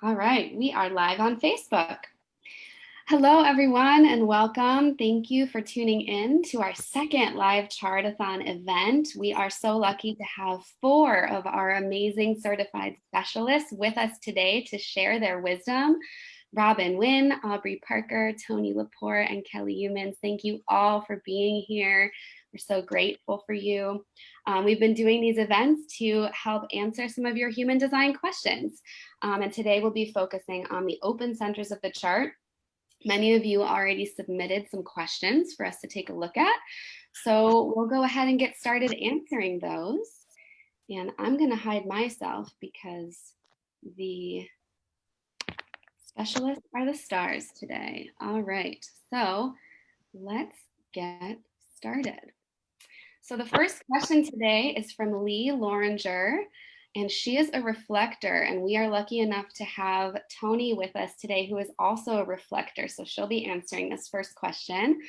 All right, we are live on Facebook. Hello, everyone, and welcome. Thank you for tuning in to our second live Chart-o-thon event. We are so lucky to have 4 of our amazing certified specialists with us today to share their wisdom. Robin Wynn, Aubrey Parker, Tony Lepore, and Kelly Humans, thank you all for being here. We're so grateful for you. We've been doing these events to help answer some of your human design questions. And today we'll be focusing on the open centers of the chart. Many of you already submitted some questions for us to take a look at. So we'll go ahead and get started answering those. And I'm going to hide myself because the specialists are the stars today. All right, so let's get started. So the first question today is from Lee Loringer, and she is a reflector, and we are lucky enough to have Tony with us today, who is also a reflector, so she'll be answering this first question.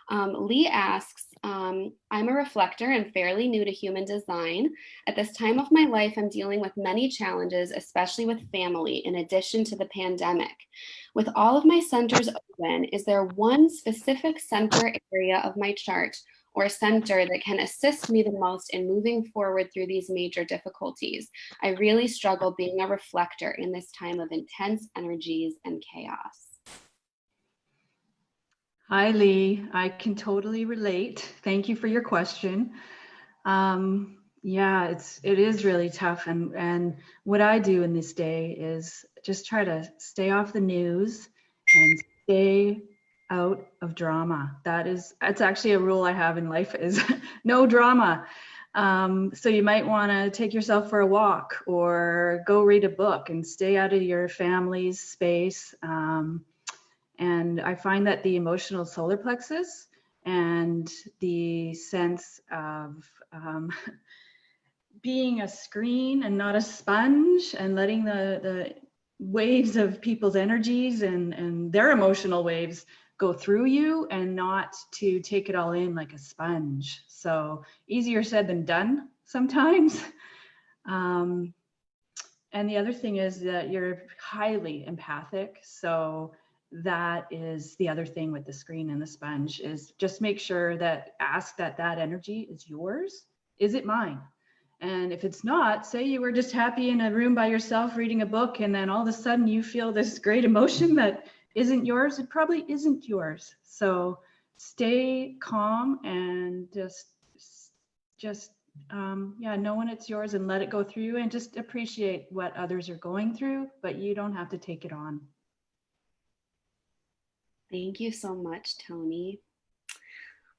Lee asks, I'm a reflector and fairly new to human design. At this time of my life, I'm dealing with many challenges, especially with family, in addition to the pandemic. With all of my centers open, is there one specific center area of my chart or center that can assist me the most in moving forward through these major difficulties? I really struggle being a reflector in this time of intense energies and chaos. Hi, Lee. I can totally relate. Thank you for your question. Yeah, it is really tough. And what I do in this day is just try to stay off the news and stay out of drama. That's actually a rule I have in life, is no drama. So you might want to take yourself for a walk or go read a book and stay out of your family's space. And I find that the emotional solar plexus and the sense of being a screen and not a sponge, and letting the waves of people's energies and their emotional waves go through you, and not to take it all in like a sponge. So easier said than done sometimes. And the other thing is that you're highly empathic. So that is the other thing with the screen and the sponge, is just make sure that, ask that energy is yours. Is it mine? And if it's not, say you were just happy in a room by yourself reading a book, and then all of a sudden you feel this great emotion that isn't yours, it probably isn't yours. So stay calm and just know when it's yours and let it go through you, and just appreciate what others are going through, but you don't have to take it on. Thank you so much, Tony.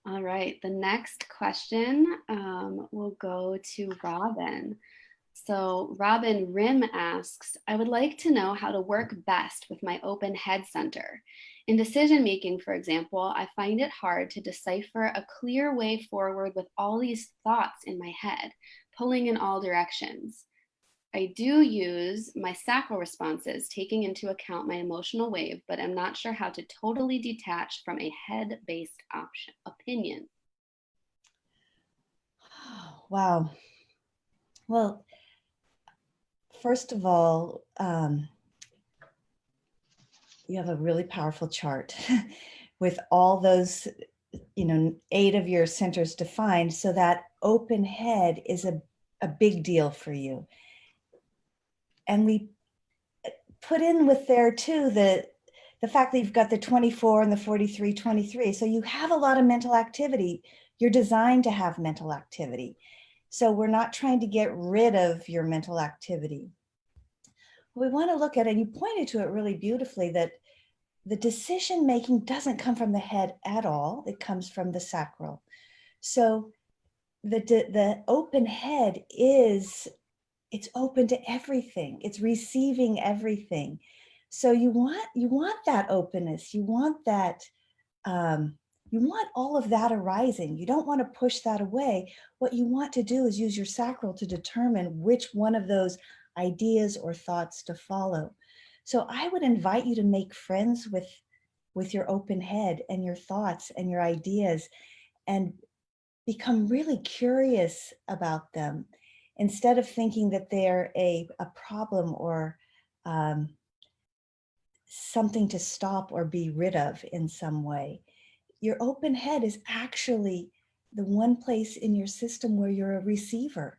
All right, the next question will go to Robin. So Robin Rim asks, I would like to know how to work best with my open head center. In decision making, for example, I find it hard to decipher a clear way forward with all these thoughts in my head, pulling in all directions. I do use my sacral responses, taking into account my emotional wave, but I'm not sure how to totally detach from a head-based opinion. Wow. Well, first of all, you have a really powerful chart with all those, 8 of your centers defined. So that open head is a big deal for you. And we put in with there too, the fact that you've got the 24 and the 43, 23. So you have a lot of mental activity. You're designed to have mental activity. So we're not trying to get rid of your mental activity. We want to look at, and you pointed to it really beautifully, that the decision making doesn't come from the head at all. It comes from the sacral. So the open head it's open to everything. It's receiving everything. So you want that openness. You want that. You want all of that arising. You don't want to push that away. What you want to do is use your sacral to determine which one of those ideas or thoughts to follow. So I would invite you to make friends with your open head and your thoughts and your ideas, and become really curious about them, instead of thinking that they're a problem or something to stop or be rid of in some way. Your open head is actually the one place in your system where you're a receiver.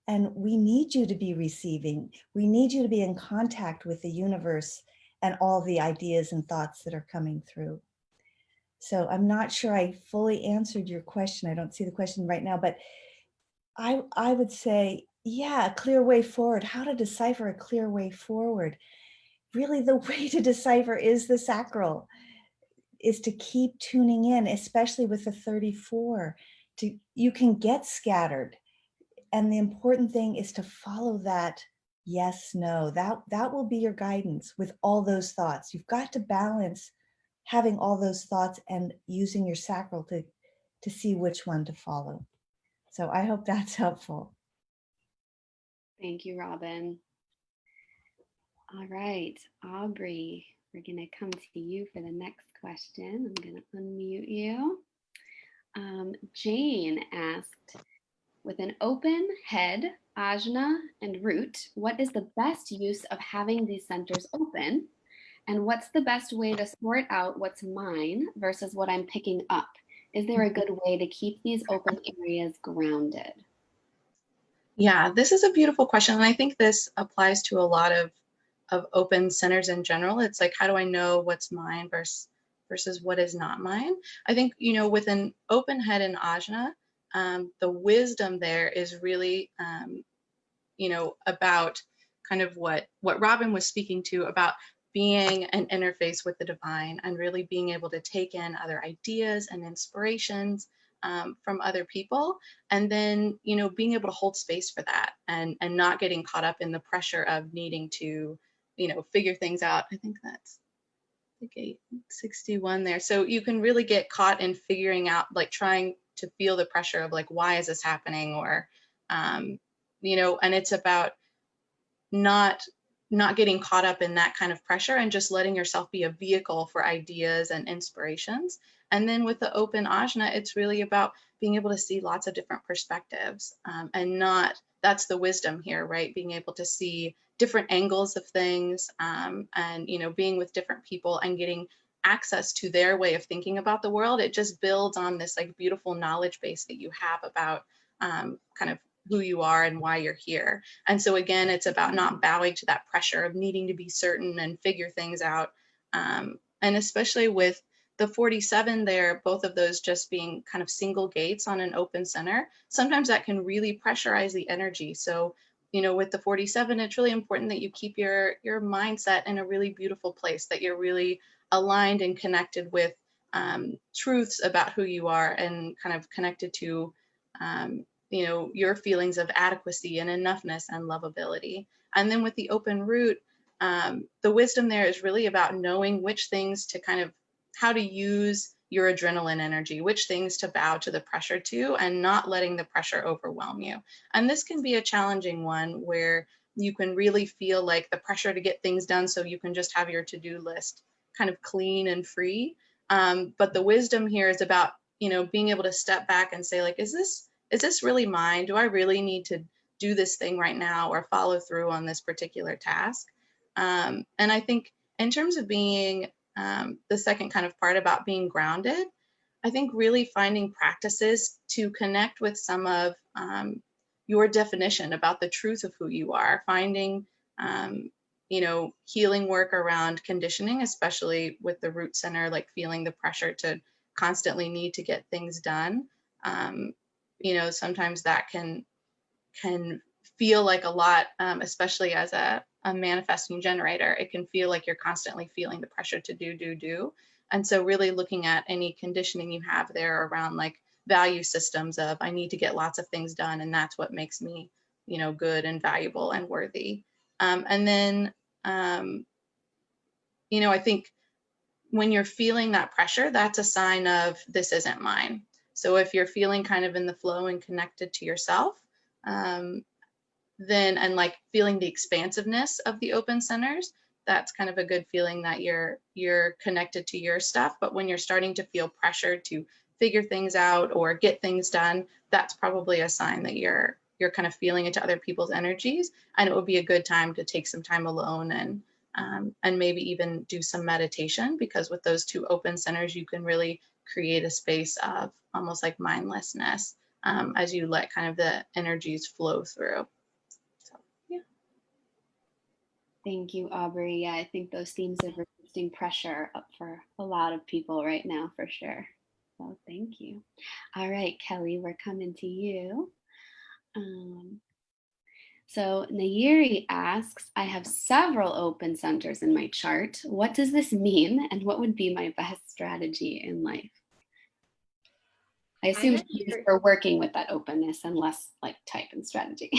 And we need you to be receiving. We need you to be in contact with the universe and all the ideas and thoughts that are coming through. So I'm not sure I fully answered your question. I don't see the question right now, but I would say, yeah, a clear way forward. How to decipher a clear way forward. Really, the way to decipher is the sacral, is to keep tuning in, especially with the 34. You can get scattered. And the important thing is to follow that yes, no. That will be your guidance with all those thoughts. You've got to balance having all those thoughts and using your sacral to see which one to follow. So I hope that's helpful. Thank you, Robin. All right, Aubrey, we're going to come to you for the next question. I'm going to unmute you. Jane asked, with an open head, ajna, and root, what is the best use of having these centers open? And what's the best way to sort out what's mine versus what I'm picking up? Is there a good way to keep these open areas grounded? Yeah, this is a beautiful question. And I think this applies to a lot of open centers in general. It's like, how do I know what's mine versus what is not mine? I think, with an open head in ajna, the wisdom there is really, about kind of what Robin was speaking to about being an interface with the divine and really being able to take in other ideas and inspirations from other people, and then being able to hold space for that and not getting caught up in the pressure of needing to figure things out. I think that's like 861 there. So you can really get caught in figuring out, like trying to feel the pressure of like, why is this happening? Or and it's about not getting caught up in that kind of pressure and just letting yourself be a vehicle for ideas and inspirations. And then with the open ajna, it's really about being able to see lots of different perspectives, and that's the wisdom here, right? Being able to see different angles of things, and being with different people and getting access to their way of thinking about the world. It just builds on this like beautiful knowledge base that you have about kind of who you are and why you're here. And so again, it's about not bowing to that pressure of needing to be certain and figure things out. And especially with the 47 there, both of those just being kind of single gates on an open center, sometimes that can really pressurize the energy. So, with the 47, it's really important that you keep your mindset in a really beautiful place, that you're really aligned and connected with truths about who you are and kind of connected to your feelings of adequacy and enoughness and lovability. And then with the open root, the wisdom there is really about knowing which things to kind of, how to use your adrenaline energy, which things to bow to the pressure to, and not letting the pressure overwhelm you. And this can be a challenging one where you can really feel like the pressure to get things done so you can just have your to-do list kind of clean and free. But the wisdom here is about, being able to step back and say, like, is this really mine? Do I really need to do this thing right now or follow through on this particular task? And I think in terms of being the second kind of part about being grounded, I think really finding practices to connect with some of your definition about the truth of who you are, finding healing work around conditioning, especially with the root center, like feeling the pressure to constantly need to get things done. Sometimes that can feel like a lot, especially as a manifesting generator. It can feel like you're constantly feeling the pressure to do. And so really looking at any conditioning you have there around like value systems of, I need to get lots of things done, and that's what makes me, good and valuable and worthy. And then, I think when you're feeling that pressure, that's a sign of this isn't mine. So if you're feeling kind of in the flow and connected to yourself, then, and like feeling the expansiveness of the open centers, that's kind of a good feeling that you're connected to your stuff. But when you're starting to feel pressured to figure things out or get things done, that's probably a sign that you're kind of feeling into other people's energies. And it would be a good time to take some time alone and and maybe even do some meditation, because with those two open centers, you can really create a space of almost like mindlessness as you let kind of the energies flow through. So, yeah. Thank you, Aubrey. Yeah, I think those themes of resisting pressure up for a lot of people right now, for sure. So thank you. All right, Kelly, we're coming to you. So Nayiri asks, I have several open centers in my chart. What does this mean? And what would be my best strategy in life? I assume for working with that openness and less like type and strategy.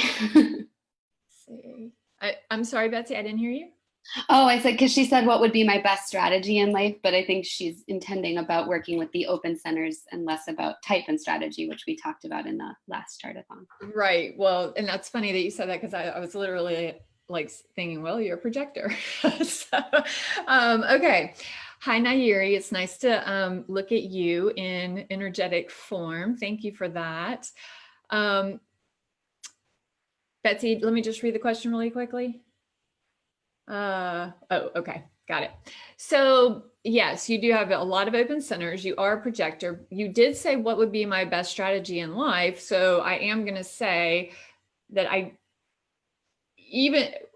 I'm sorry, Betsy, I didn't hear you. Oh, I said, because she said what would be my best strategy in life, but I think she's intending about working with the open centers and less about type and strategy, which we talked about in the last Chart-o-thon. Right. Well, and that's funny that you said that, because I was literally like thinking, well, you're a projector. So, okay. Hi, Nayiri. It's nice to look at you in energetic form. Thank you for that. Betsy, let me just read the question really quickly. Oh, okay. Got it. So yes, you do have a lot of open centers. You are a projector. You did say what would be my best strategy in life. So I am going to say that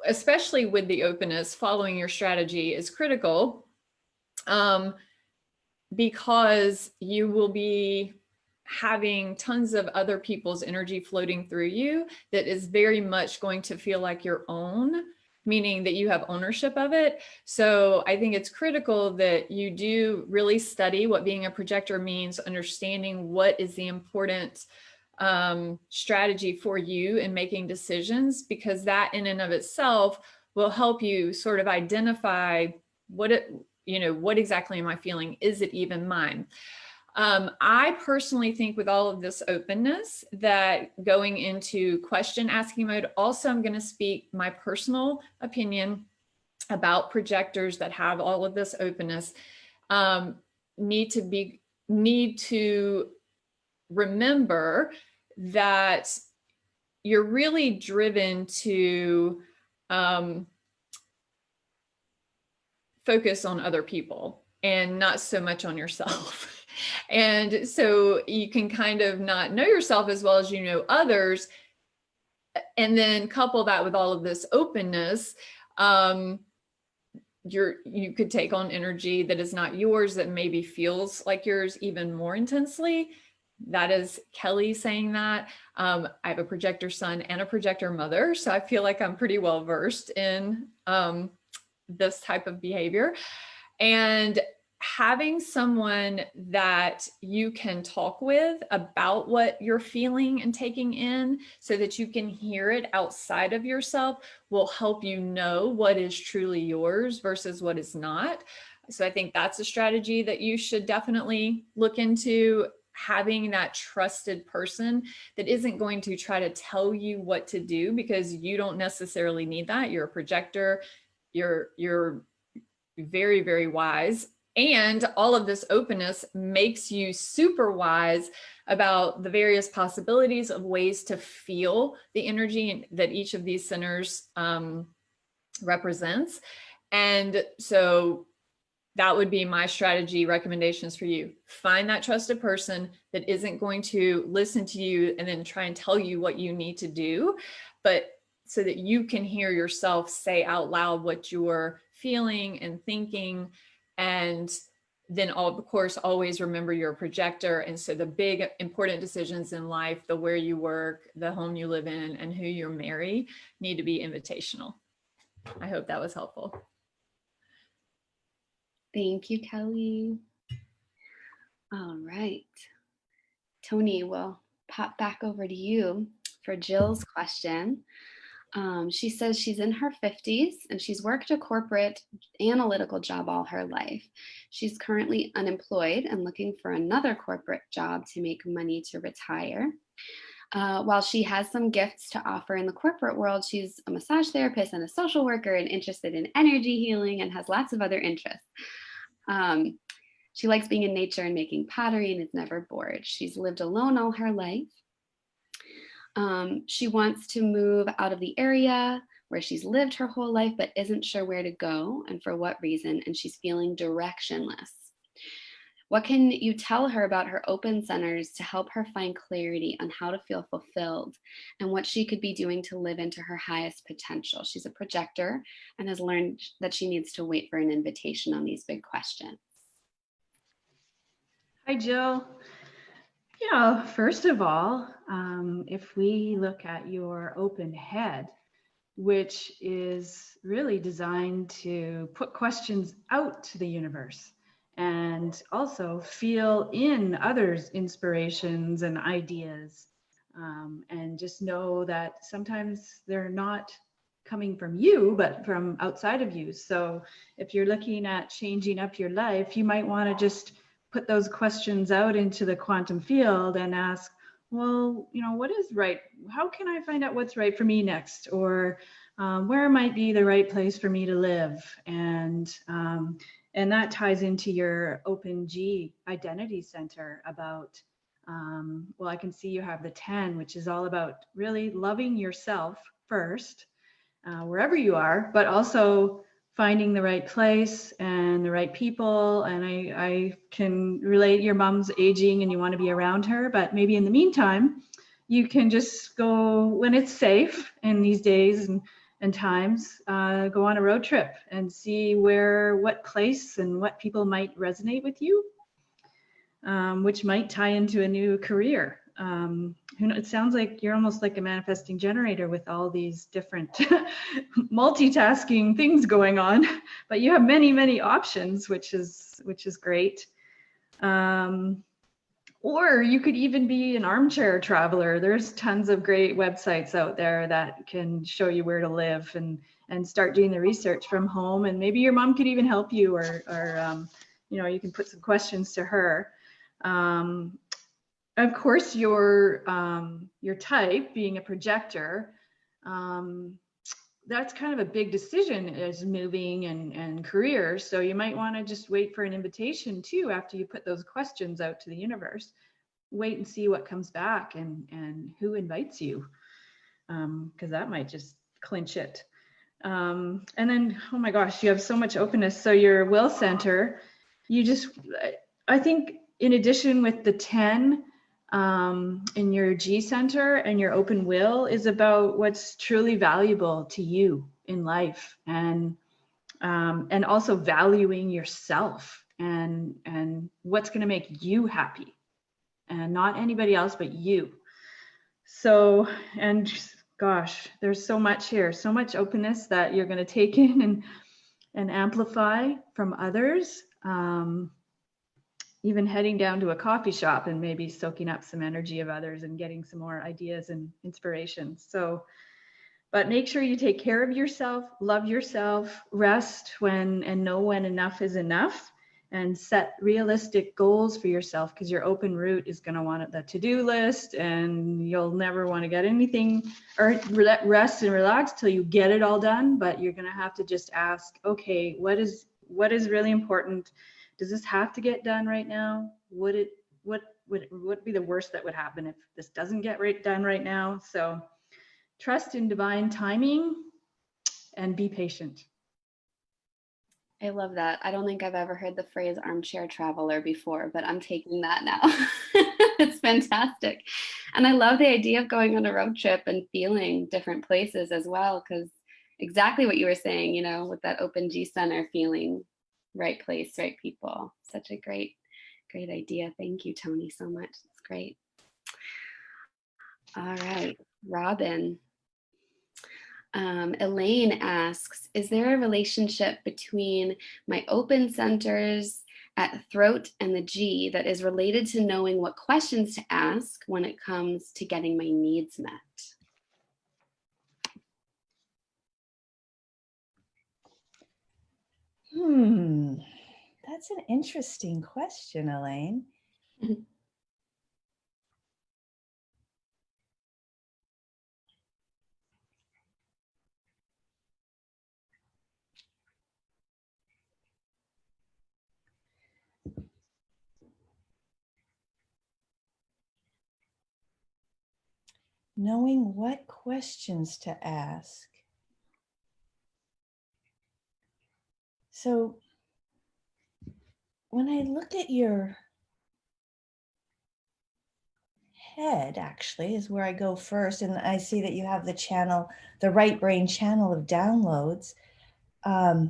especially with the openness, following your strategy is critical, because you will be having tons of other people's energy floating through you that is very much going to feel like your own, meaning that you have ownership of it. So I think it's critical that you do really study what being a projector means, understanding what is the important strategy for you in making decisions, because that in and of itself will help you sort of identify what exactly am I feeling? Is it even mine? I personally think with all of this openness that going into question asking mode, also I'm going to speak my personal opinion about projectors that have all of this openness, need to remember that you're really driven to focus on other people and not so much on yourself. And so you can kind of not know yourself as well as you know others. And then couple that with all of this openness, you could take on energy that is not yours, that maybe feels like yours even more intensely. That is Kelly saying that. I have a projector son and a projector mother, so I feel like I'm pretty well versed in this type of behavior. And having someone that you can talk with about what you're feeling and taking in so that you can hear it outside of yourself will help you know what is truly yours versus what is not. So I think that's a strategy that you should definitely look into, having that trusted person that isn't going to try to tell you what to do, because you don't necessarily need that. You're a projector. You're very, very wise. And all of this openness makes you super wise about the various possibilities of ways to feel the energy that each of these centers represents. And so that would be my strategy recommendations for you. Find that trusted person that isn't going to listen to you and then try and tell you what you need to do, but so that you can hear yourself say out loud what you're feeling and thinking. And then of course, always remember you're a projector. And so the big important decisions in life, the where you work, the home you live in, and who you marry need to be invitational. I hope that was helpful. Thank you, Kelly. All right. Tony, we'll pop back over to you for Jill's question. She says she's in her 50s and she's worked a corporate analytical job all her life. She's currently unemployed and looking for another corporate job to make money to retire. While she has some gifts to offer in the corporate world, she's a massage therapist and a social worker and interested in energy healing and has lots of other interests. She likes being in nature and making pottery and is never bored. She's lived alone all her life. She wants to move out of the area where she's lived her whole life but isn't sure where to go and for what reason, and she's feeling directionless. What can you tell her about her open centers to help her find clarity on how to feel fulfilled and what she could be doing to live into her highest potential? She's a projector and has learned that she needs to wait for an invitation on these big questions. Hi, Jill. Yeah, first of all, if we look at your open head, which is really designed to put questions out to the universe and also feel in others' inspirations and ideas, and just know that sometimes they're not coming from you, but from outside of you. So if you're looking at changing up your life, you might want to just put those questions out into the quantum field and ask, well, you know, what is right? How can I find out what's right for me next? Or where might be the right place for me to live? And that ties into your Open G identity center about, well, I can see you have the 10, which is all about really loving yourself first, wherever you are, but also finding the right place and the right people. And I can relate, your mom's aging and you want to be around her, but maybe in the meantime, you can just go when it's safe in these days and times, go on a road trip and see what place and what people might resonate with you, which might tie into a new career. It sounds like you're almost like a manifesting generator with all these different multitasking things going on, but you have many, many options, which is great. Or you could even be an armchair traveler. There's tons of great websites out there that can show you where to live and start doing the research from home. And maybe your mom could even help you, or you know, you can put some questions to her. Of course, your type, being a projector, that's kind of a big decision, is moving and career. So you might want to just wait for an invitation too after you put those questions out to the universe. Wait and see what comes back and who invites you, because that might just clinch it. And then, oh my gosh, you have so much openness. So your will center, I think in addition with the 10, in your G center and your open will is about what's truly valuable to you in life, and also valuing yourself and what's going to make you happy, and not anybody else but you. So, and gosh, there's so much here, so much openness that you're going to take in and amplify from others. Even heading down to a coffee shop and maybe soaking up some energy of others and getting some more ideas and inspiration. So, but make sure you take care of yourself, love yourself, rest when and know when enough is enough, and set realistic goals for yourself, because your open route is going to want the to-do list and you'll never want to get anything or rest and relax till you get it all done. But you're going to have to just ask, okay, what is really important? Does this have to get done right now? What would be the worst that would happen if this doesn't get done right now? So trust in divine timing and be patient. I love that. I don't think I've ever heard the phrase armchair traveler before, but I'm taking that now. It's fantastic. And I love the idea of going on a road trip and feeling different places as well, because exactly what you were saying, you know, with that open G center, feeling right place, right people. Such a great idea. Thank you, Tony, so much. It's great. All right, Robin. Elaine asks, is there a relationship between my open centers at the throat and the G that is related to knowing what questions to ask when it comes to getting my needs met? That's an interesting question, Elaine. Knowing what questions to ask. So when I look at your head, actually, is where I go first, and I see that you have the channel, the right brain channel of downloads. I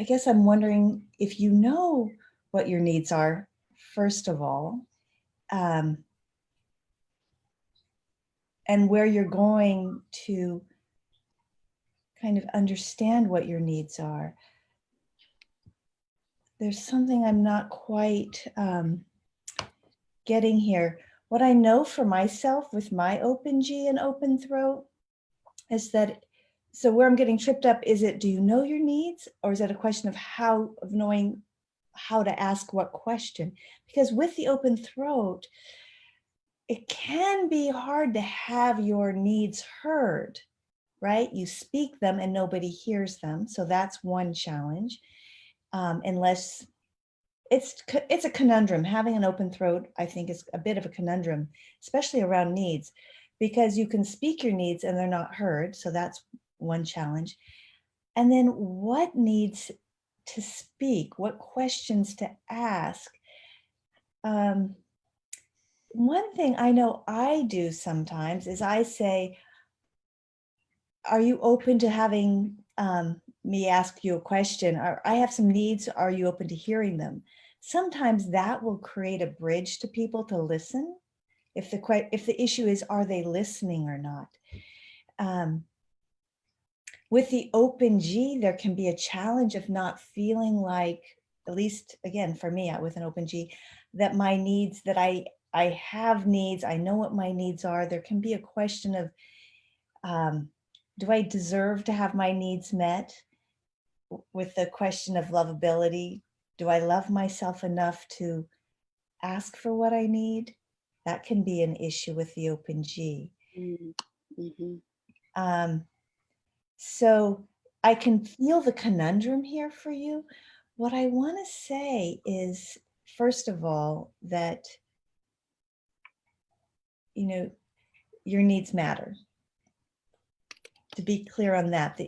guess I'm wondering if you know what your needs are, first of all, and where you're going to kind of understand what your needs are. There's something I'm not quite getting here. What I know for myself with my open G and open throat is that, so where I'm getting tripped up, is it, do you know your needs? Or is it a question of knowing how to ask what question? Because with the open throat, it can be hard to have your needs heard, right? You speak them and nobody hears them. So that's one challenge. Unless it's a conundrum. Having an open throat, I think, is a bit of a conundrum, especially around needs, because you can speak your needs and they're not heard. So that's one challenge. And then what needs to speak, what questions to ask. One thing I know I do sometimes is I say, are you open to having me ask you a question? I have some needs. Are you open to hearing them? Sometimes that will create a bridge to people to listen. If the issue is, are they listening or not? With the open G, there can be a challenge of not feeling like, at least again, for me, with an open G, that my needs, that I have needs, I know what my needs are. There can be a question of, do I deserve to have my needs met? With the question of lovability, do I love myself enough to ask for what I need? That can be an issue with the open G. Mm-hmm. So I can feel the conundrum here for you. What I want to say is, first of all, that, you know, your needs matter. To be clear on that,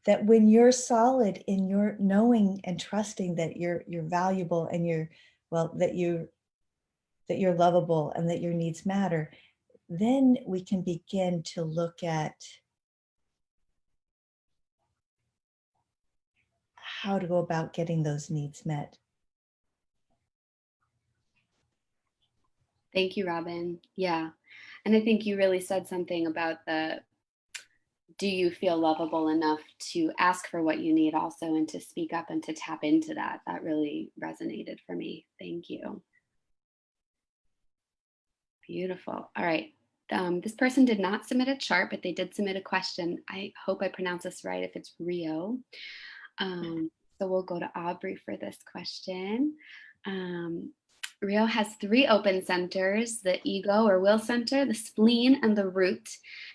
that when you're solid in your knowing and trusting that you're valuable and that you're lovable and that your needs matter, then we can begin to look at how to go about getting those needs met. Thank you, Robin. Yeah. And I think you really said something about do you feel lovable enough to ask for what you need also, and to speak up and to tap into that? That really resonated for me. Thank you. Beautiful. All right. This person did not submit a chart, but they did submit a question. I hope I pronounce this right, if it's Rio. So we'll go to Aubrey for this question. Rio has 3 open centers: the ego or will center, the spleen, and the root.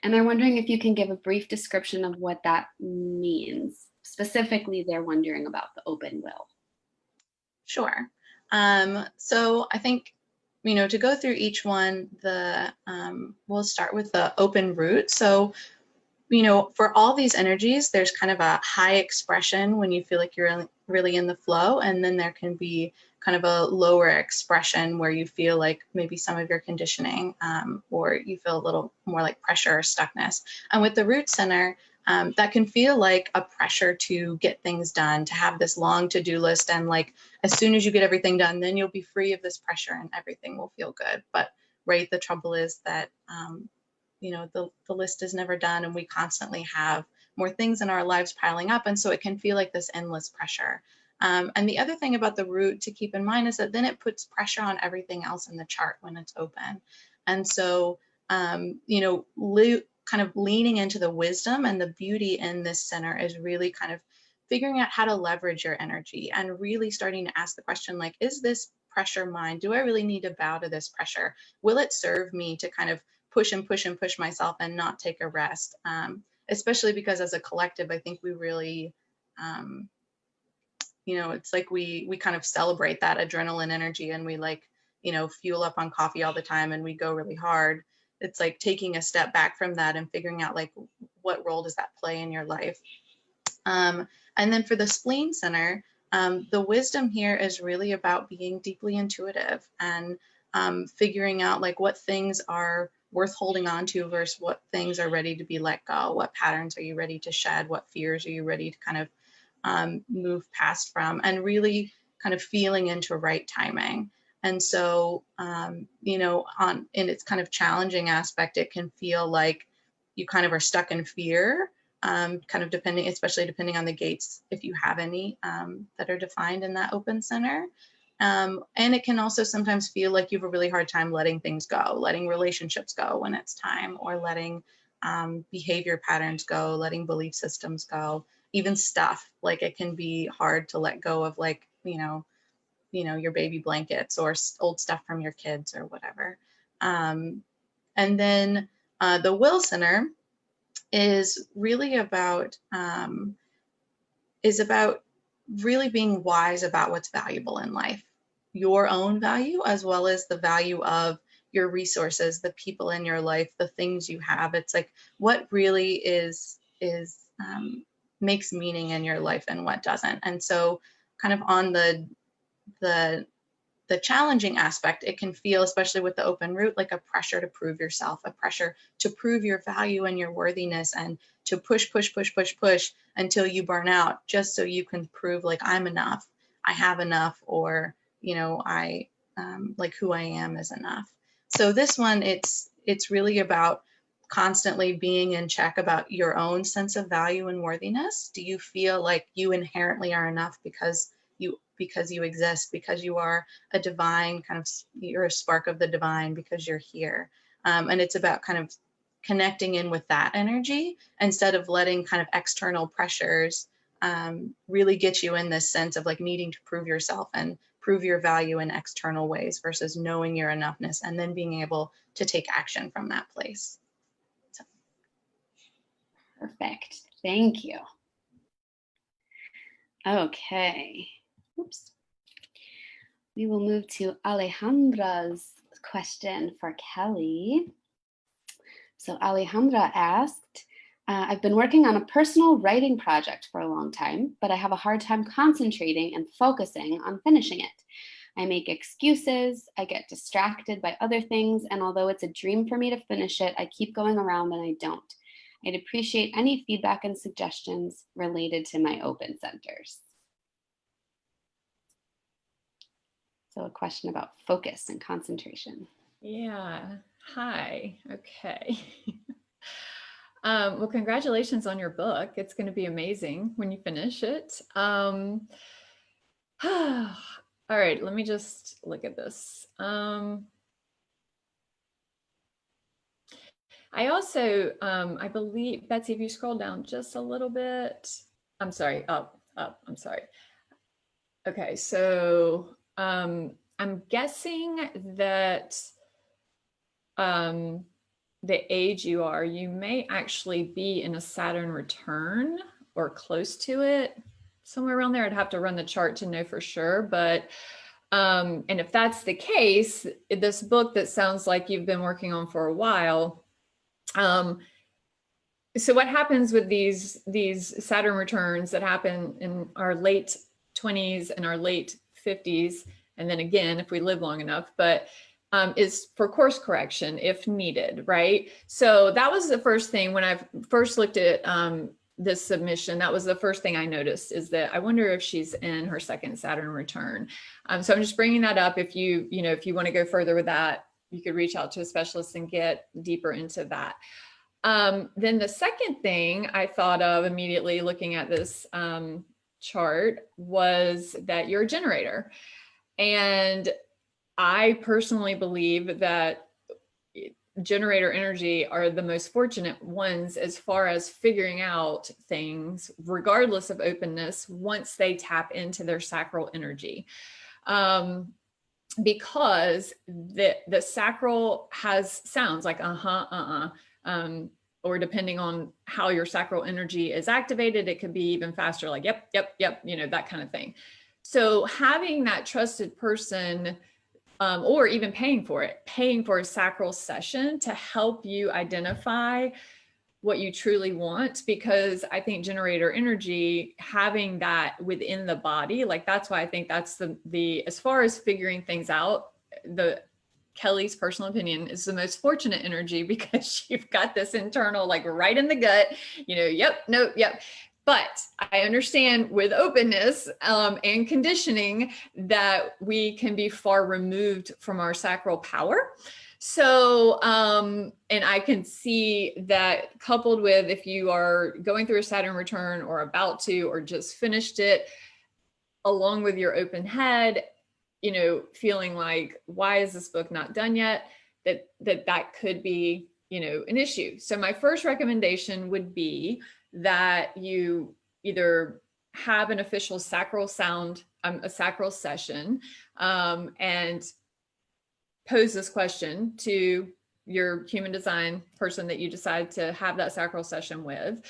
And they're wondering if you can give a brief description of what that means. Specifically, they're wondering about the open will. Sure. So I think, to go through each one, we'll start with the open root. So, for all these energies, there's kind of a high expression when you feel like you're really in the flow, and then there can be kind of a lower expression where you feel like maybe some of your conditioning, or you feel a little more like pressure or stuckness. And with the root center, that can feel like a pressure to get things done, to have this long to-do list, and like as soon as you get everything done, then you'll be free of this pressure and everything will feel good. But right, the trouble is that the list is never done, and we constantly have more things in our lives piling up, and so it can feel like this endless pressure. And the other thing about the root to keep in mind is that then it puts pressure on everything else in the chart when it's open. And so, kind of leaning into the wisdom and the beauty in this center is really kind of figuring out how to leverage your energy and really starting to ask the question, like, is this pressure mine? Do I really need to bow to this pressure? Will it serve me to kind of push and push and push myself and not take a rest? Especially because as a collective, I think we really, it's like we kind of celebrate that adrenaline energy, and we fuel up on coffee all the time and we go really hard. It's like taking a step back from that and figuring out like, what role does that play in your life? And then for the Spleen Center, the wisdom here is really about being deeply intuitive and figuring out like what things are worth holding on to versus what things are ready to be let go. What patterns are you ready to shed? What fears are you ready to kind of move past from, and really kind of feeling into right timing. And so, you know, in its kind of challenging aspect, it can feel like you kind of are stuck in fear, kind of depending, especially depending on the gates, if you have any that are defined in that open center. And it can also sometimes feel like you have a really hard time letting things go, letting relationships go when it's time, or letting behavior patterns go, letting belief systems go, even stuff. Like it can be hard to let go of, like, you know, your baby blankets or old stuff from your kids or whatever. And then the Will Center is really about really being wise about what's valuable in life, your own value, as well as the value of your resources, the people in your life, the things you have. It's like what really is makes meaning in your life and what doesn't. And so kind of on the challenging aspect, it can feel, especially with the open root, like a pressure to prove yourself, a pressure to prove your value and your worthiness, and to push until you burn out, just so you can prove like I'm enough, I have enough, or, you know, I like who I am is enough. So this one, it's really about constantly being in check about your own sense of value and worthiness. Do you feel like you inherently are enough because you exist, because you are a divine kind of, you're a spark of the divine, because you're here. And it's about kind of connecting in with that energy instead of letting kind of external pressures really get you in this sense of like needing to prove yourself and prove your value in external ways, versus knowing your enoughness and then being able to take action from that place. So. Perfect. Thank you. Okay. Oops. We will move to Alejandra's question for Kelly. So Alejandra asked, I've been working on a personal writing project for a long time, but I have a hard time concentrating and focusing on finishing it. I make excuses, I get distracted by other things, and although it's a dream for me to finish it, I keep going around and I don't. I'd appreciate any feedback and suggestions related to my open centers. So a question about focus and concentration. Yeah. Hi. Okay. Well, congratulations on your book. It's going to be amazing when you finish it. All right, let me just look at this. I also, I believe, Betsy, if you scroll down just a little bit, I'm sorry, up, I'm sorry. Okay, so I'm guessing that the age you are, you may actually be in a Saturn return or close to it, somewhere around there. I'd have to run the chart to know for sure, but and if that's the case, this book that sounds like you've been working on for a while, so what happens with these Saturn returns that happen in our late 20s and our late 50s, and then again, if we live long enough, but is for course correction if needed, right? So that was the first thing when I first looked at this submission. That was the first thing I noticed, is that I wonder if she's in her second Saturn return. So I'm just bringing that up. If you want to go further with that, you could reach out to a specialist and get deeper into that. Then the second thing I thought of immediately looking at this chart was that you're a generator. And I personally believe that generator energy are the most fortunate ones as far as figuring out things, regardless of openness, once they tap into their sacral energy. Because the sacral has sounds like or depending on how your sacral energy is activated, it could be even faster, like yep, that kind of thing. So having that trusted person, or even paying for a sacral session to help you identify what you truly want, because I think generator energy, having that within the body, like that's why I think that's the as far as figuring things out, the Kelly's personal opinion is the most fortunate energy, because you've got this internal, like right in the gut, you know, yep, no, yep. But I understand with openness and conditioning that we can be far removed from our sacral power. So, and I can see that coupled with, if you are going through a Saturn return or about to, or just finished it, along with your open head, you know, feeling like, why is this book not done yet? That could be, you know, an issue. So my first recommendation would be that you either have an official sacral sound, a sacral session, and pose this question to your human design person that you decide to have that sacral session with,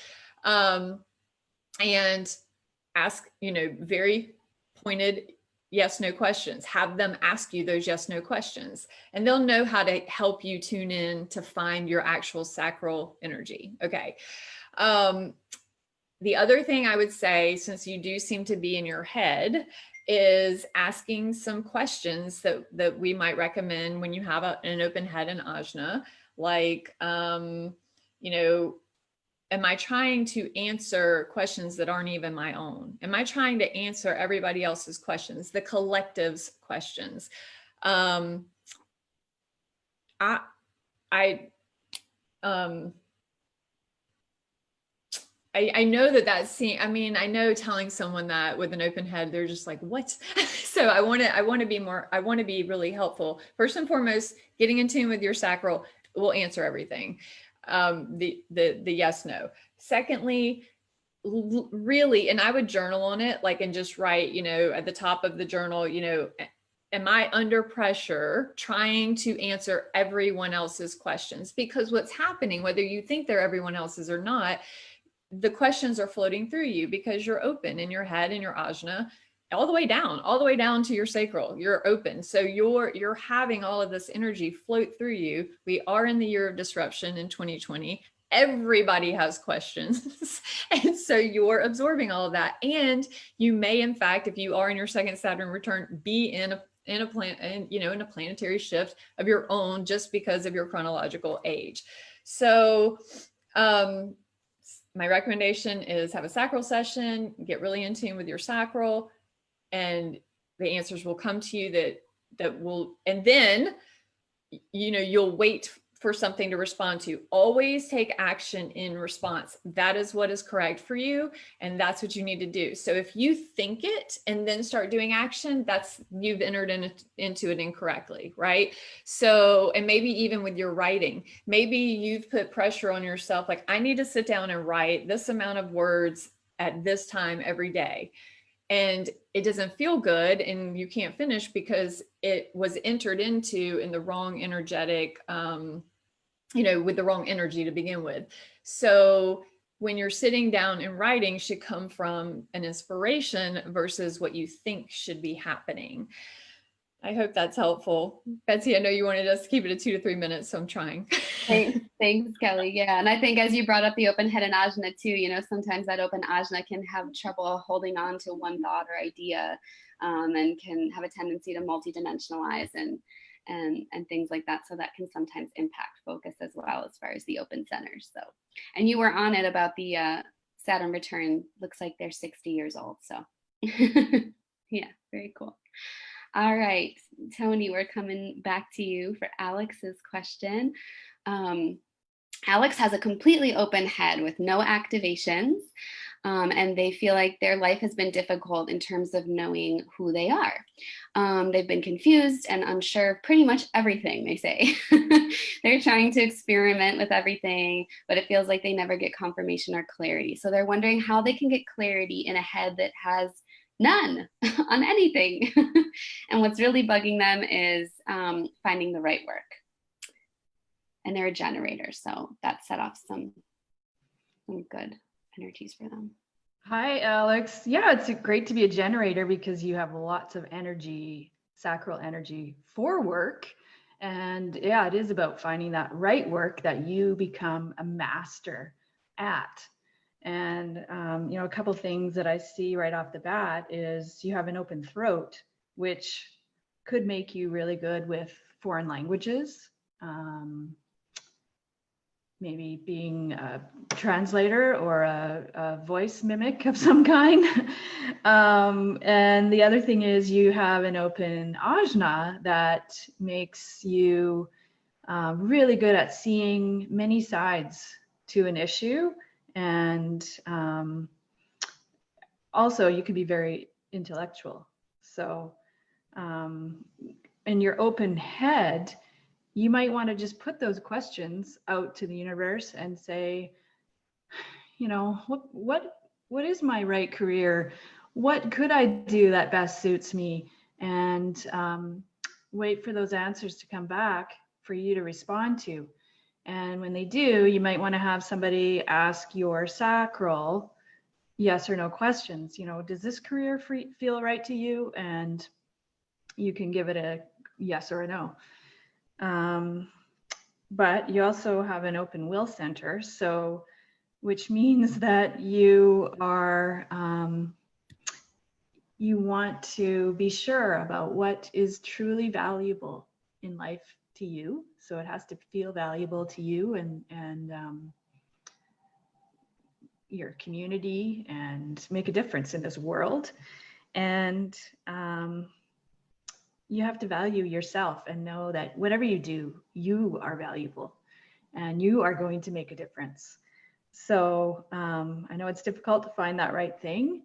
and ask, you know, very pointed yes, no questions. Have them ask you those yes, no questions, and they'll know how to help you tune in to find your actual sacral energy. Okay. The other thing I would say, since you do seem to be in your head, is asking some questions that we might recommend when you have an open head in ajna, like, you know, am I trying to answer questions that aren't even my own? Am I trying to answer everybody else's questions, the collective's questions? I know that seems, I mean, I know telling someone that with an open head, they're just like, what? So I want to be really helpful. First and foremost, getting in tune with your sacral will answer everything. The yes, no. Secondly, really, and I would journal on it, like, and just write, you know, at the top of the journal, you know, am I under pressure trying to answer everyone else's questions? Because what's happening, whether you think they're everyone else's or not, the questions are floating through you because you're open in your head and your ajna, all the way down to your sacral. You're open. So you're having all of this energy float through you. We are in the year of disruption in 2020. Everybody has questions. And so you're absorbing all of that. And you may, in fact, if you are in your second Saturn return, be in a planetary shift of your own, just because of your chronological age. So, my recommendation is have a sacral session, get really in tune with your sacral, and the answers will come to you that will, and then, you know, you'll wait for something to respond to. Always take action in response. That is what is correct for you, and that's what you need to do. So if you think it and then start doing action, you've entered into it incorrectly, right? So, and maybe even with your writing, maybe you've put pressure on yourself, like, I need to sit down and write this amount of words at this time every day. And it doesn't feel good, and you can't finish because it was entered into in the wrong energetic, with the wrong energy to begin with. So when you're sitting down and writing, should come from an inspiration versus what you think should be happening. I hope that's helpful. Betsy, I know you wanted us to keep it at 2 to 3 minutes, so I'm trying. Thanks, Kelly. Yeah, and I think as you brought up the open head and ajna too, you know, sometimes that open ajna can have trouble holding on to one thought or idea, and can have a tendency to multidimensionalize and things like that. So that can sometimes impact focus as well, as far as the open centers. So, and you were on it about the Saturn return. Looks like they're 60 years old. So yeah, very cool. All right, Tony, we're coming back to you for Alex's question. Alex has a completely open head with no activations, and they feel like their life has been difficult in terms of knowing who they are. They've been confused and unsure of pretty much everything, they say. They're trying to experiment with everything, but it feels like they never get confirmation or clarity. So they're wondering how they can get clarity in a head that has none on anything. And what's really bugging them is finding the right work. And they're a generator, so that set off some good energies for them. Hi, Alex. Yeah, it's great to be a generator because you have lots of energy, sacral energy for work. And yeah, it is about finding that right work that you become a master at. And, a couple things that I see right off the bat is you have an open throat, which could make you really good with foreign languages. Maybe being a translator or a voice mimic of some kind. And the other thing is you have an open ajna that makes you really good at seeing many sides to an issue. And also you can be very intellectual. So in your open head, you might want to just put those questions out to the universe and say, what is my right career? What could I do that best suits me? And wait for those answers to come back for you to respond to. And when they do, you might want to have somebody ask your sacral yes or no questions. Does this career feel right to you? And you can give it a yes or a no. But you also have an open will center, which means that you are, you want to be sure about what is truly valuable in life to you. So it has to feel valuable to you and your community and make a difference in this world. And you have to value yourself and know that whatever you do, you are valuable and you are going to make a difference. So I know it's difficult to find that right thing.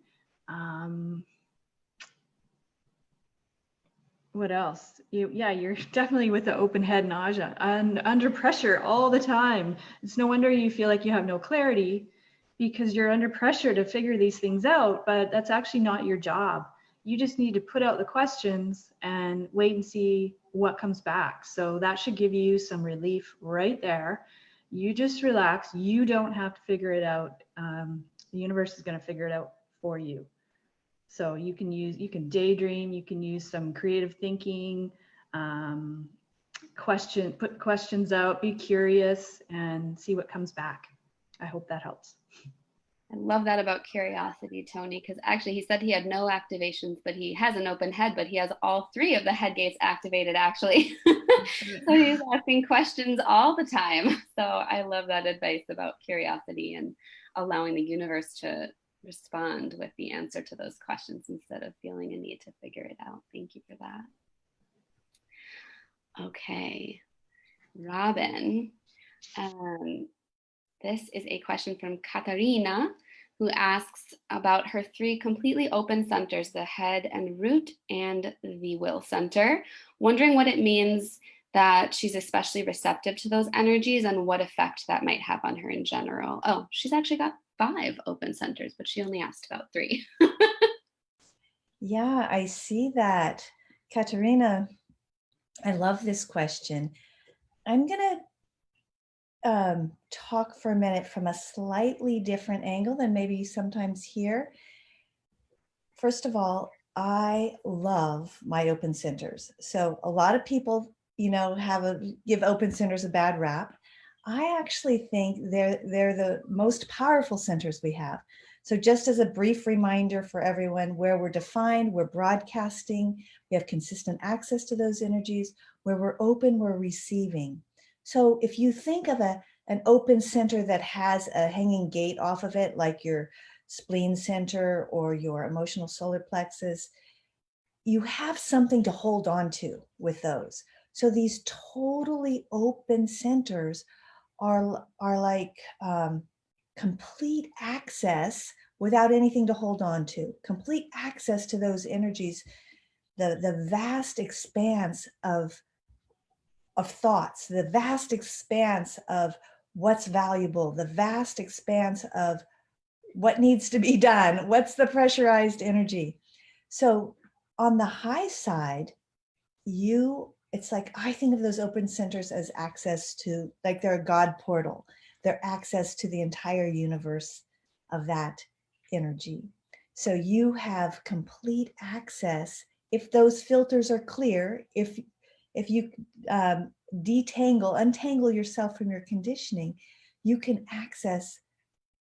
What else? You're definitely with the open head nausea and under pressure all the time. It's no wonder you feel like you have no clarity because you're under pressure to figure these things out, but that's actually not your job. You just need to put out the questions and wait and see what comes back. So that should give you some relief right there. You just relax. You don't have to figure it out. The universe is going to figure it out for you. So you can daydream, you can use some creative thinking, put questions out, be curious and see what comes back. I hope that helps. I love that about curiosity, Tony, because actually he said he had no activations, but he has an open head, but he has all 3 of the head gates activated actually. So he's asking questions all the time. So I love that advice about curiosity and allowing the universe to respond with the answer to those questions instead of feeling a need to figure it out. Thank you for that. Okay, Robin. This is a question from Katarina, who asks about her 3 completely open centers, the head and root and the will center, wondering what it means that she's especially receptive to those energies and what effect that might have on her in general. Oh, she's actually got 5 open centers, but she only asked about 3. Yeah, I see that. Katarina, I love this question. I'm going to talk for a minute from a slightly different angle than maybe you sometimes hear. First of all, I love my open centers. So a lot of people, give open centers a bad rap. I actually think they're the most powerful centers we have. So just as a brief reminder for everyone, where we're defined, we're broadcasting, we have consistent access to those energies. Where we're open, we're receiving. So if you think of an open center that has a hanging gate off of it, like your spleen center or your emotional solar plexus, you have something to hold on to with those. So these totally open centers are like complete access without anything to hold on to, complete access to those energies, the vast expanse of thoughts, the vast expanse of what's valuable, the vast expanse of what needs to be done, what's the pressurized energy. So on the high side, it's like, I think of those open centers as access to, like they're a God portal. They're access to the entire universe of that energy. So you have complete access. If those filters are clear, if you untangle yourself from your conditioning, you can access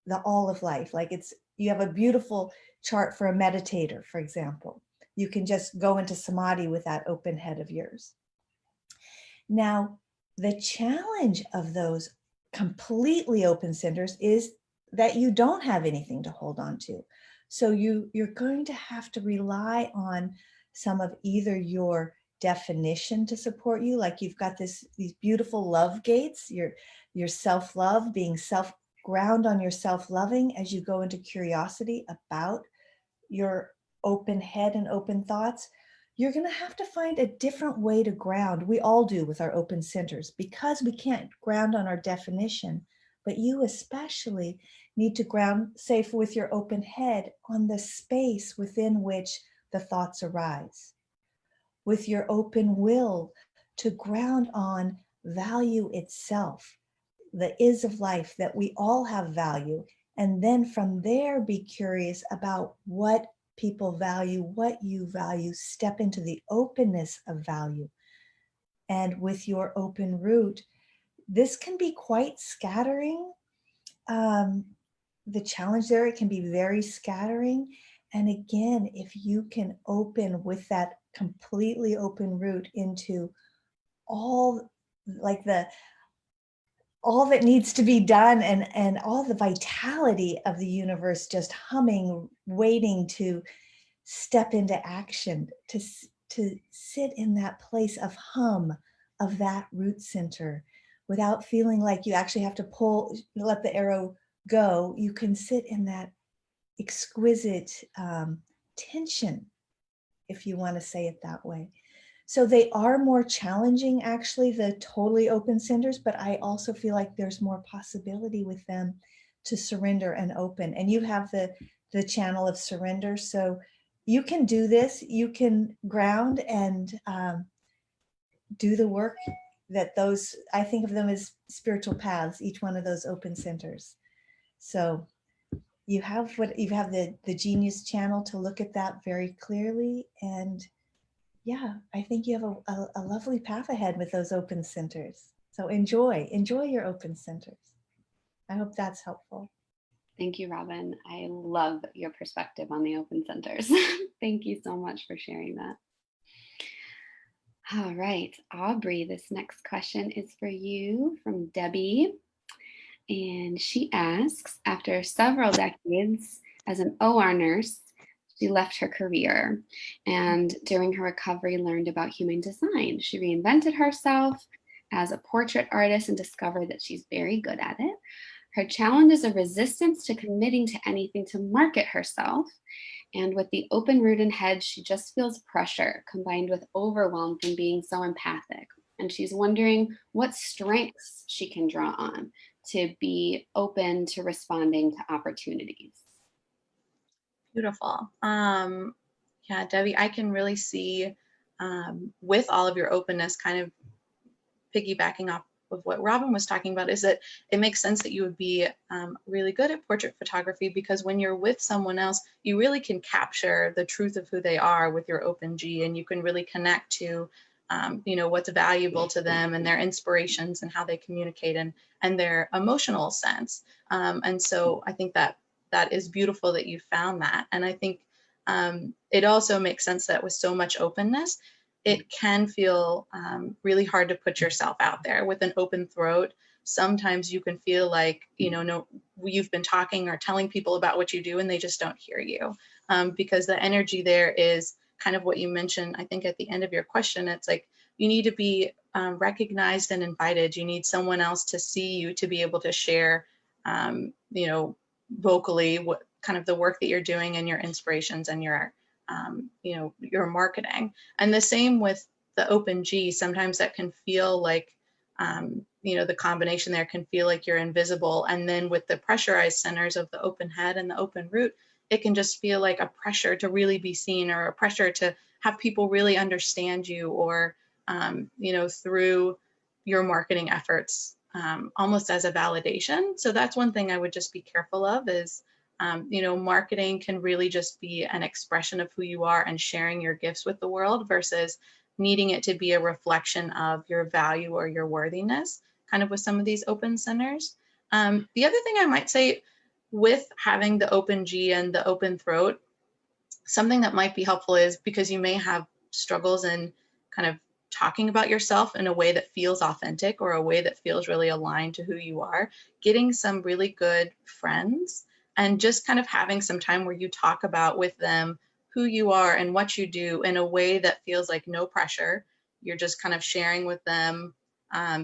the all of life. Like you have a beautiful chart for a meditator, for example. You can just go into samadhi with that open head of yours. Now, the challenge of those completely open centers is that you don't have anything to hold on to. So you're going to have to rely on some of either your definition to support you, like you've got these beautiful love gates, your self-love, being ground on your self-loving as you go into curiosity about your open head and open thoughts. You're going to have to find a different way to ground. We all do with our open centers, because we can't ground on our definition, but you especially need to ground, say, with your open head, on the space within which the thoughts arise. With your open will, to ground on value itself, the is of life, that we all have value. And then from there, be curious about what people value, what you value, step into the openness of value. And with your open root, this can be quite scattering. The challenge there, it can be very scattering. And again, if you can open with that completely open root into all, like all that needs to be done, and all the vitality of the universe just humming, waiting to step into action, to sit in that place of hum of that root center without feeling like you actually have to let the arrow go. You can sit in that exquisite tension, if you want to say it that way. So they are more challenging, actually, the totally open centers, but I also feel like there's more possibility with them to surrender and open. And you have the channel of surrender. So you can do this. You can ground and do the work that I think of them as spiritual paths, each one of those open centers. So you have the genius channel to look at that very clearly. And yeah, I think you have a lovely path ahead with those open centers. So enjoy your open centers. I hope that's helpful. Thank you, Robin. I love your perspective on the open centers. Thank you so much for sharing that. All right, Aubrey, this next question is for you from Debbie. And she asks, after several decades as an OR nurse, she left her career, and during her recovery learned about human design. She reinvented herself as a portrait artist and discovered that she's very good at it. Her challenge is a resistance to committing to anything to market herself. And with the open root and head, she just feels pressure combined with overwhelm from being so empathic. And she's wondering what strengths she can draw on to be open to responding to opportunities. Beautiful. Yeah, Debbie, I can really see with all of your openness, kind of piggybacking off of what Robin was talking about, is that it makes sense that you would be really good at portrait photography, because when you're with someone else, you really can capture the truth of who they are with your open G, and you can really connect to what's valuable to them and their inspirations and how they communicate and their emotional sense. And so I think that is beautiful that you found that. And I think it also makes sense that with so much openness, it can feel really hard to put yourself out there with an open throat. Sometimes you can feel like, you've been talking or telling people about what you do and they just don't hear you, because the energy there is kind of what you mentioned, I think at the end of your question. It's like, you need to be recognized and invited. You need someone else to see you to be able to share, vocally what kind of the work that you're doing and your inspirations and your marketing. And the same with the open G. Sometimes that can feel like, the combination there can feel like you're invisible. And then with the pressurized centers of the open head and the open root, it can just feel like a pressure to really be seen, or a pressure to have people really understand you, or, through your marketing efforts, almost as a validation. So that's one thing I would just be careful of is, marketing can really just be an expression of who you are and sharing your gifts with the world, versus needing it to be a reflection of your value or your worthiness, kind of with some of these open centers. The other thing I might say, with having the open G and the open throat, something that might be helpful is, because you may have struggles in kind of talking about yourself in a way that feels authentic or a way that feels really aligned to who you are, getting some really good friends and just kind of having some time where you talk about with them who you are and what you do in a way that feels like no pressure. You're just kind of sharing with them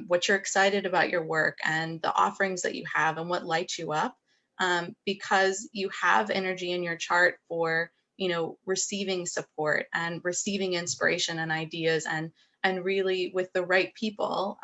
what you're excited about your work and the offerings that you have and what lights you up, because you have energy in your chart for, you know, receiving support and receiving inspiration and ideas, and really with the right people,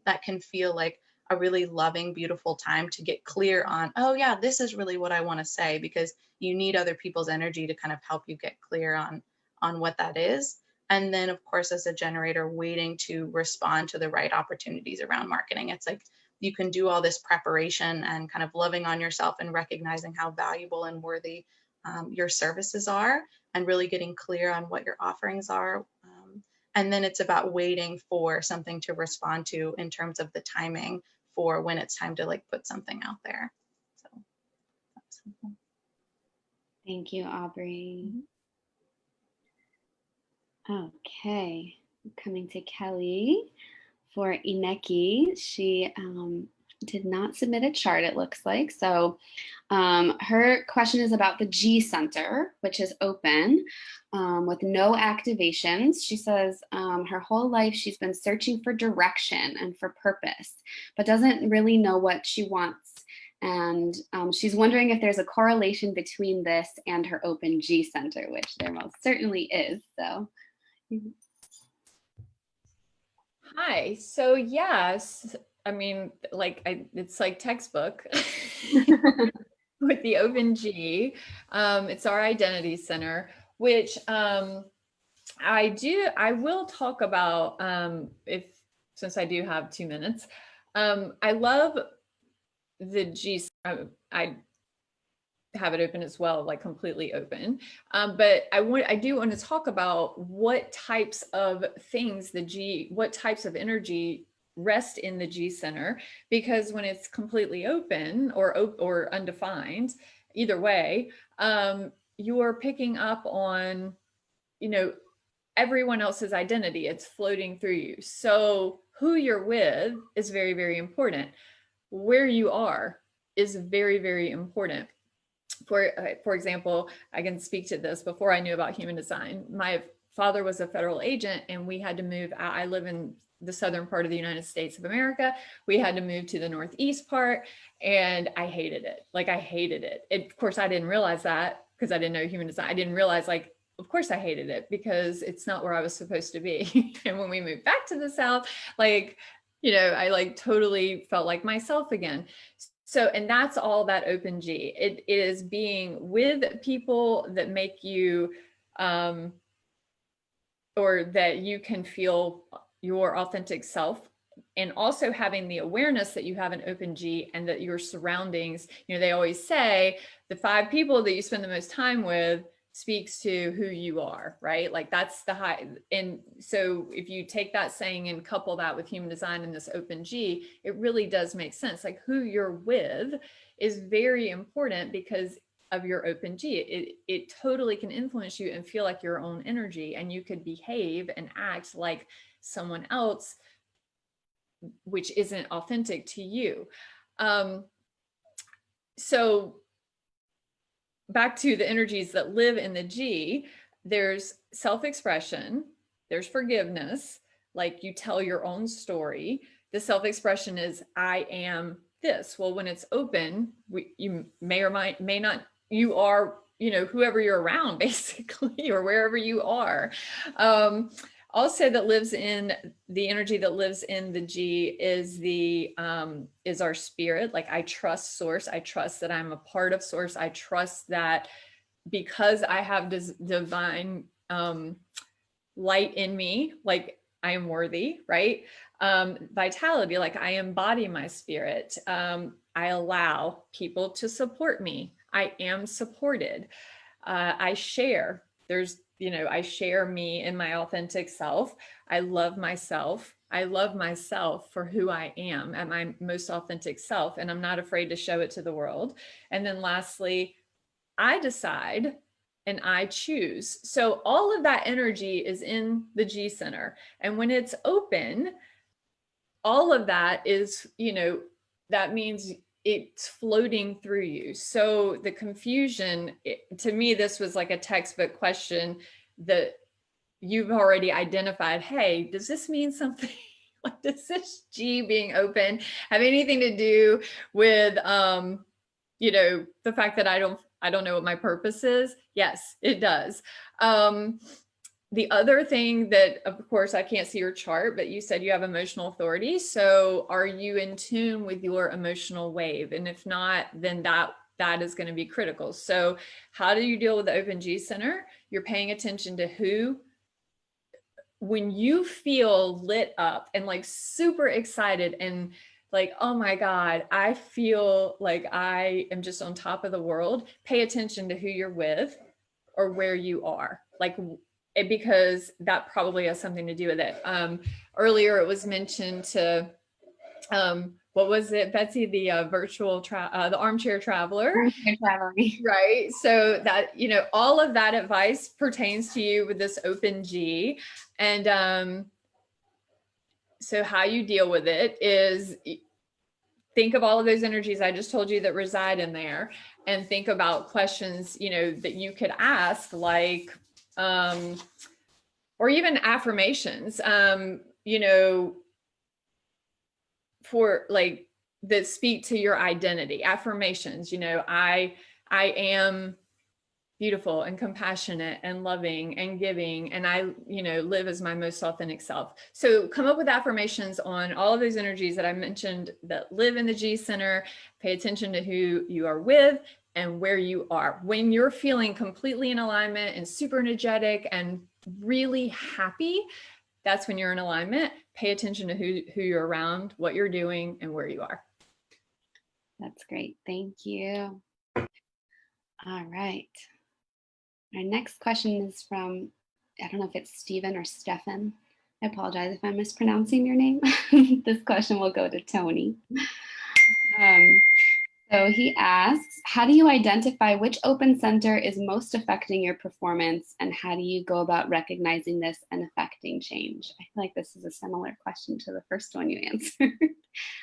that can feel like a really loving, beautiful time to get clear on, oh yeah, this is really what I want to say, because you need other people's energy to kind of help you get clear on what that is. And then of course, as a generator, waiting to respond to the right opportunities around marketing. It's like you can do all this preparation and kind of loving on yourself and recognizing how valuable and worthy your services are, and really getting clear on what your offerings are. And then it's about waiting for something to respond to in terms of the timing for when it's time to like put something out there. So that's simple. Thank you, Aubrey. Okay, coming to Kelly for Ineki. She did not submit a chart, it looks like. So her question is about the G center, which is open with no activations. She says her whole life she's been searching for direction and for purpose, but doesn't really know what she wants. And she's wondering if there's a correlation between this and her open G center, which there most certainly is. So. Hi. So yes, I mean, like it's like textbook with the open G. It's our identity center, which I will talk about since I do have 2 minutes. I love the G. I have it open as well, like completely open. But I do want to talk about what types of things what types of energy rest in the G center, because when it's completely open or undefined, either way, you're picking up on, you know, everyone else's identity. It's floating through you. So who you're with is very, very important. Where you are is very, very important. For example, I can speak to this. Before I knew about human design, my father was a federal agent and we had to move. I live in the southern part of the United States of America. We had to move to the northeast part and I hated it. Like I hated it. Of course, I didn't realize that because I didn't know human design. I didn't realize, like, of course I hated it because it's not where I was supposed to be. And when we moved back to the South, like, you know, I like totally felt like myself again. So, and that's all that open G. It is being with people that make you, or that you can feel your authentic self, and also having the awareness that you have an open G and that your surroundings, you know, they always say the 5 people that you spend the most time with speaks to who you are, right? Like that's the high. And so if you take that saying and couple that with human design and this open G, it really does make sense. Like who you're with is very important because of your open G. It totally can influence you and feel like your own energy, and you could behave and act like someone else, which isn't authentic to you. So back to the energies that live in the G, there's self-expression, there's forgiveness, like you tell your own story. The self-expression is, I am this. Well, when it's open, you may or may not, you are, you know, whoever you're around basically, or wherever you are. Also that lives in the energy that lives in the G is our spirit. Like I trust source. I trust that I'm a part of source. I trust that because I have this divine light in me, like I am worthy, right? Vitality, like I embody my spirit. I allow people to support me. I am supported. I share. There's you know, I share me in my authentic self. I love myself. I love myself for who I am at my most authentic self, and I'm not afraid to show it to the world. And then lastly, I decide and I choose. So all of that energy is in the G center. And when it's open, all of that is, you know, that means it's floating through you. So the confusion, to me, this was like a textbook question that you've already identified. Hey, does this mean something? Like, does this G being open have anything to do with, you know, the fact that I don't know what my purpose is? Yes, it does. The other thing that, of course, I can't see your chart, but you said you have emotional authority. So are you in tune with your emotional wave? And if not, then that is going to be critical. So how do you deal with the open G center? You're paying attention to who, when you feel lit up and like super excited and like, oh my God, I feel like I am just on top of the world, pay attention to who you're with or where you are. Like, because that probably has something to do with it. Earlier it was mentioned to, what was it, Betsy, the the armchair traveler. Armchair traveling. Right. So that, you know, all of that advice pertains to you with this open G. And so how you deal with it is think of all of those energies I just told you that reside in there, and think about questions, you know, that you could ask, like, or even affirmations, you know, for like that speak to your identity. Affirmations, you know, I am beautiful and compassionate and loving and giving, and I, you know, live as my most authentic self. So come up with affirmations on all of those energies that I mentioned that live in the G center. Pay attention to who you are with and where you are. When you're feeling completely in alignment and super energetic and really happy, that's when you're in alignment. Pay attention to who you're around, what you're doing, and where you are. That's great. Thank you. All right. Our next question is from, I don't know if it's Stephen or Stefan. I apologize if I'm mispronouncing your name. This question will go to Tony. So he asks, how do you identify which open center is most affecting your performance, and how do you go about recognizing this and affecting change? I feel like this is a similar question to the first one you answered,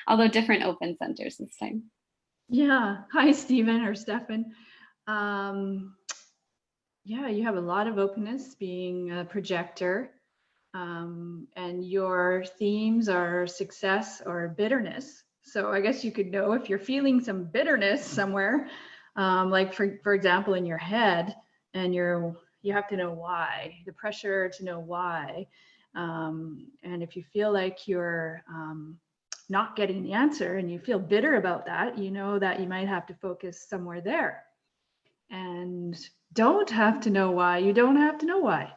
although different open centers this time. Yeah. Hi, Stephen or Stefan. Yeah, you have a lot of openness being a projector, and your themes are success or bitterness. So I guess you could know if you're feeling some bitterness somewhere, like for example, in your head, and you have to know why, the pressure to know why. And if you feel like you're not getting the answer and you feel bitter about that, you know that you might have to focus somewhere there. And don't have to know why. You don't have to know why.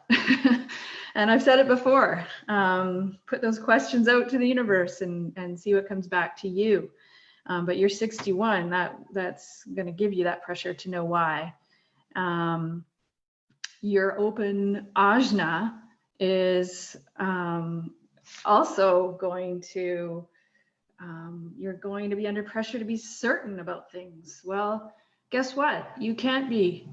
And I've said it before, put those questions out to the universe and see what comes back to you. But you're 61, that's going to give you that pressure to know why. Your open ajna is also going to, you're going to be under pressure to be certain about things. Well, guess what? You can't be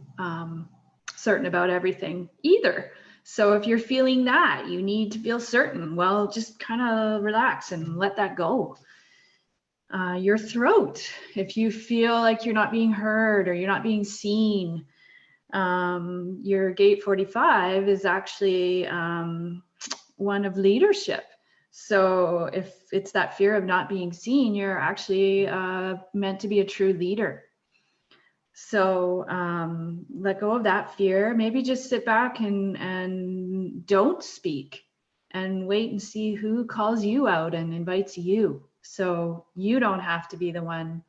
certain about everything either. So if you're feeling that, you need to feel certain. Well, just kind of relax and let that go. Your throat, if you feel like you're not being heard or you're not being seen, your gate 45 is actually one of leadership. So if it's that fear of not being seen, you're actually meant to be a true leader. So let go of that fear. Maybe just sit back and don't speak and wait and see who calls you out and invites you. So you don't have to be the one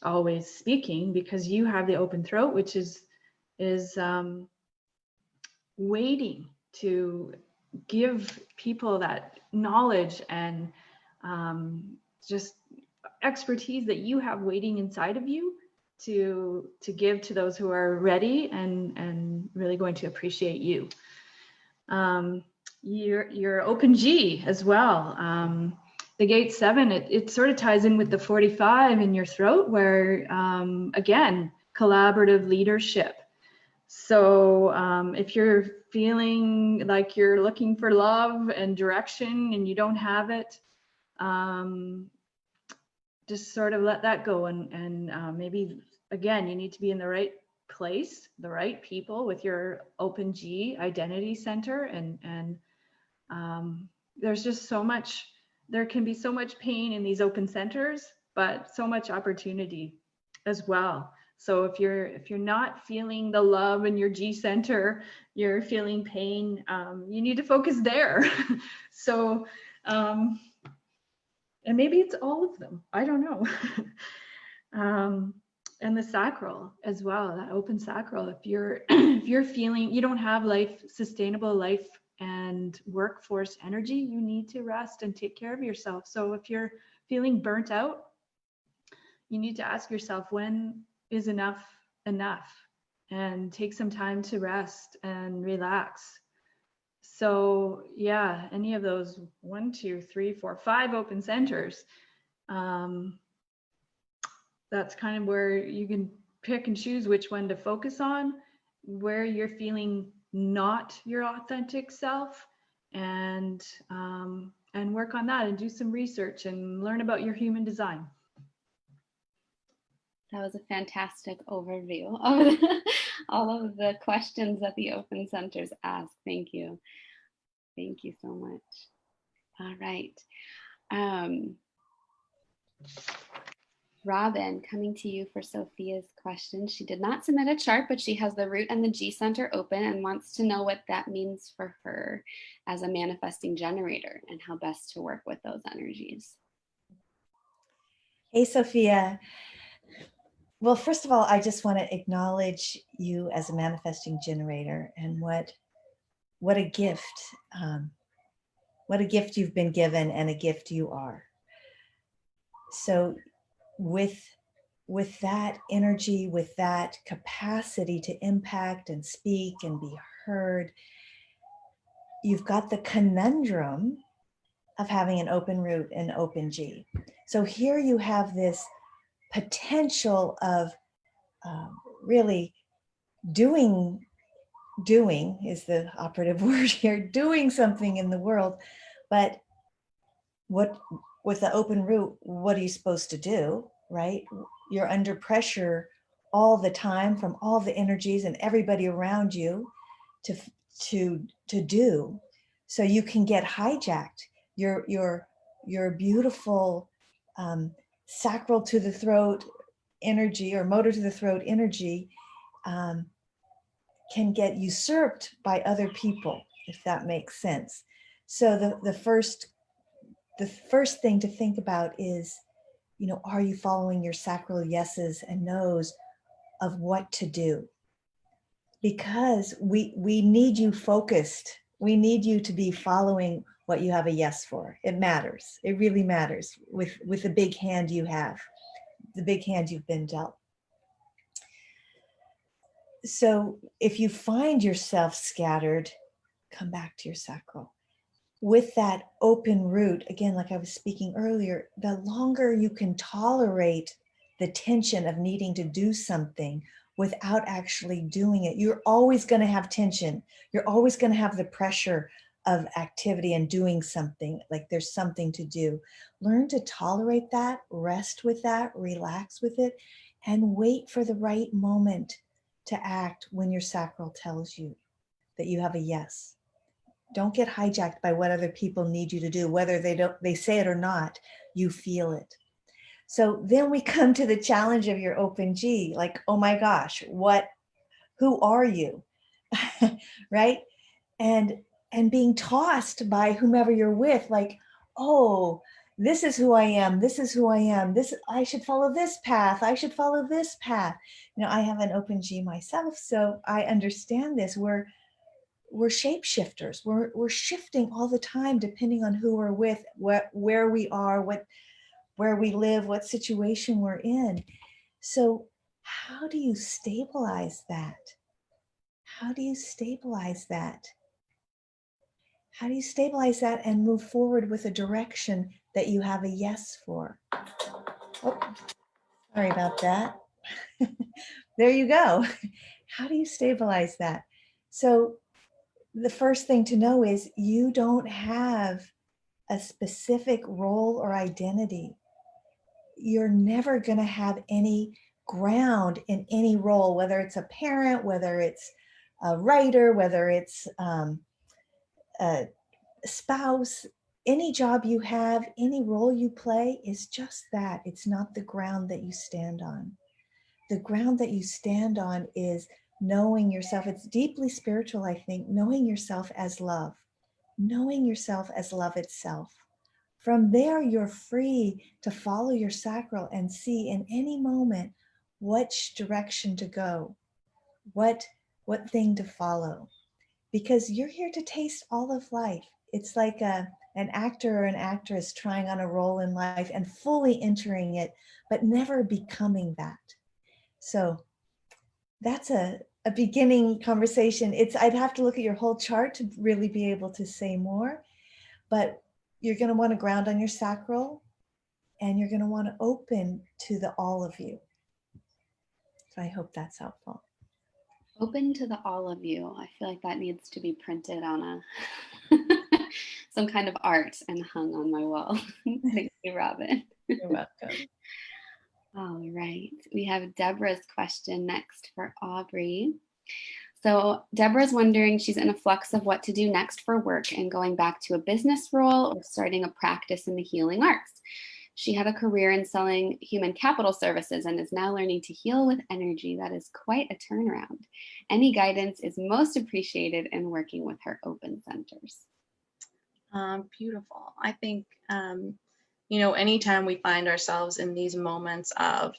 always speaking, because you have the open throat, which is waiting to give people that knowledge and just expertise that you have waiting inside of you to give to those who are ready and really going to appreciate you. Your open G as well. The gate 7, it sort of ties in with the 45 in your throat, where again, collaborative leadership. So if you're feeling like you're looking for love and direction and you don't have it, just sort of let that go, and maybe again, you need to be in the right place, the right people with your open G identity center, and there's just so much, there can be so much pain in these open centers, but so much opportunity as well. So if you're not feeling the love in your G center, you're feeling pain, you need to focus there. So and maybe it's all of them, I don't know. And the sacral as well, that open sacral. If you're if you're feeling you don't have sustainable life and workforce energy, you need to rest and take care of yourself. So if you're feeling burnt out, you need to ask yourself, when is enough enough? And take some time to rest and relax. So yeah, any of those 1, 2, 3, 4, 5 open centers, that's kind of where you can pick and choose which one to focus on, where you're feeling not your authentic self, and work on that and do some research and learn about your human design. That was a fantastic overview of all of the questions that the open centers ask. Thank you. Thank you so much. All right. Robin, coming to you for Sophia's question. She did not submit a chart, but she has the root and the G center open and wants to know what that means for her as a manifesting generator and how best to work with those energies. Hey, Sophia. Well, first of all, I just want to acknowledge you as a manifesting generator, and what a gift. What a gift you've been given, and a gift you are. So with that energy, with that capacity to impact and speak and be heard, you've got the conundrum of having an open root and open G. So here you have this potential of really doing is the operative word here, doing something in the world. But with the open root, what are you supposed to do, right? You're under pressure all the time from all the energies and everybody around you to do. So you can get hijacked. Your beautiful sacral to the throat energy, or motor to the throat energy, can get usurped by other people, if that makes sense. So the first thing to think about is, are you following your sacral yeses and nos of what to do? Because we need you focused. We need you to be following what you have a yes for. It matters. It really matters with the big hand you have, the big hand you've been dealt. So if you find yourself scattered, come back to your sacral. With that open root, again, like I was speaking earlier, the longer you can tolerate the tension of needing to do something without actually doing it, you're always going to have tension. You're always going to have the pressure of activity and doing something, like there's something to do. Learn to tolerate that, rest with that, relax with it, and wait for the right moment to act when your sacral tells you that you have a yes. Don't get hijacked by what other people need you to do, whether they say it or not, you feel it. So then we come to the challenge of your open G, like, oh my gosh, who are you? Right? And being tossed by whomever you're with, like, oh, this is who I am. This is who I am. I should follow this path. I should follow this path. I have an open G myself, so I understand this. We're shapeshifters. We're shifting all the time, depending on who we're with, where we are, where we live, what situation we're in. So how do you stabilize that? How do you stabilize that? How do you stabilize that and move forward with a direction that you have a yes for? Oh, sorry about that. There you go. How do you stabilize that? So the first thing to know is you don't have a specific role or identity. You're never going to have any ground in any role, whether it's a parent, whether it's a writer, whether it's a spouse. Any job you have, any role you play is just that. It's not the ground that you stand on. The ground that you stand on is knowing yourself. It's deeply spiritual, I think, knowing yourself as love, knowing yourself as love itself. From there, you're free to follow your sacral and see in any moment which direction to go, what thing to follow, because you're here to taste all of life. It's like an actor or an actress trying on a role in life and fully entering it, but never becoming that. So that's a beginning conversation. I'd have to look at your whole chart to really be able to say more, but you're going to want to ground on your sacral, and you're going to want to open to the all of you. So I hope that's helpful. Open to the all of you. I feel like that needs to be printed on a some kind of art and hung on my wall. Thank you, Robin. You're welcome. All right. We have Deborah's question next for Aubrey. So Deborah's wondering, she's in a flux of what to do next for work and going back to a business role or starting a practice in the healing arts. She had a career in selling human capital services and is now learning to heal with energy. That is quite a turnaround. Any guidance is most appreciated in working with her open centers. Beautiful. I think, anytime we find ourselves in these moments of,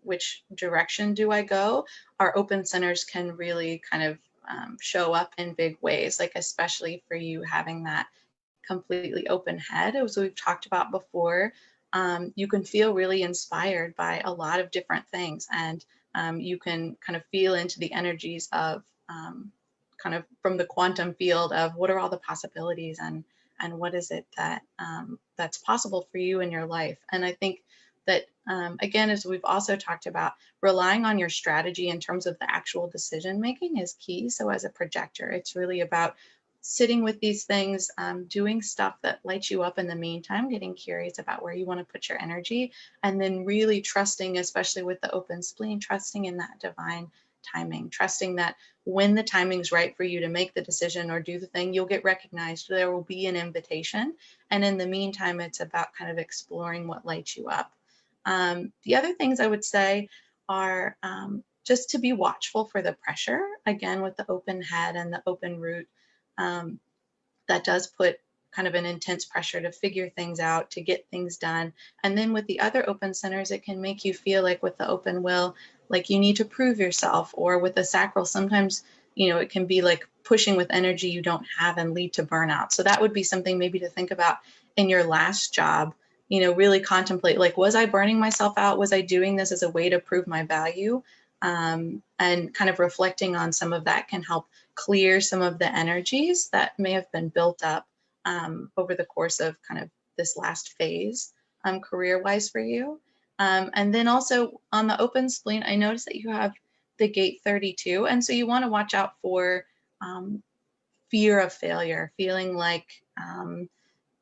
which direction do I go? Our open centers can really kind of show up in big ways, like especially for you having that completely open head, as we've talked about before. You can feel really inspired by a lot of different things, and you can kind of feel into the energies of kind of from the quantum field of what are all the possibilities and what is it that that's possible for you in your life. And I think that, again, as we've also talked about, relying on your strategy in terms of the actual decision making is key. So as a projector, it's really about sitting with these things, doing stuff that lights you up in the meantime, getting curious about where you want to put your energy, and then really trusting, especially with the open spleen, trusting in that divine timing, trusting that when the timing's right for you to make the decision or do the thing, you'll get recognized. There will be an invitation. And in the meantime, it's about kind of exploring what lights you up. The other things I would say are just to be watchful for the pressure, again, with the open head and the open root. That does put kind of an intense pressure to figure things out, to get things done. And then with the other open centers, it can make you feel like with the open will, like you need to prove yourself, or with the sacral, sometimes, it can be like pushing with energy you don't have and lead to burnout. So that would be something maybe to think about in your last job, really contemplate, like, was I burning myself out? Was I doing this as a way to prove my value? And kind of reflecting on some of that can help clear some of the energies that may have been built up over the course of kind of this last phase career-wise for you. And then also on the open spleen, I noticed that you have the gate 32. And so you want to watch out for fear of failure, feeling like,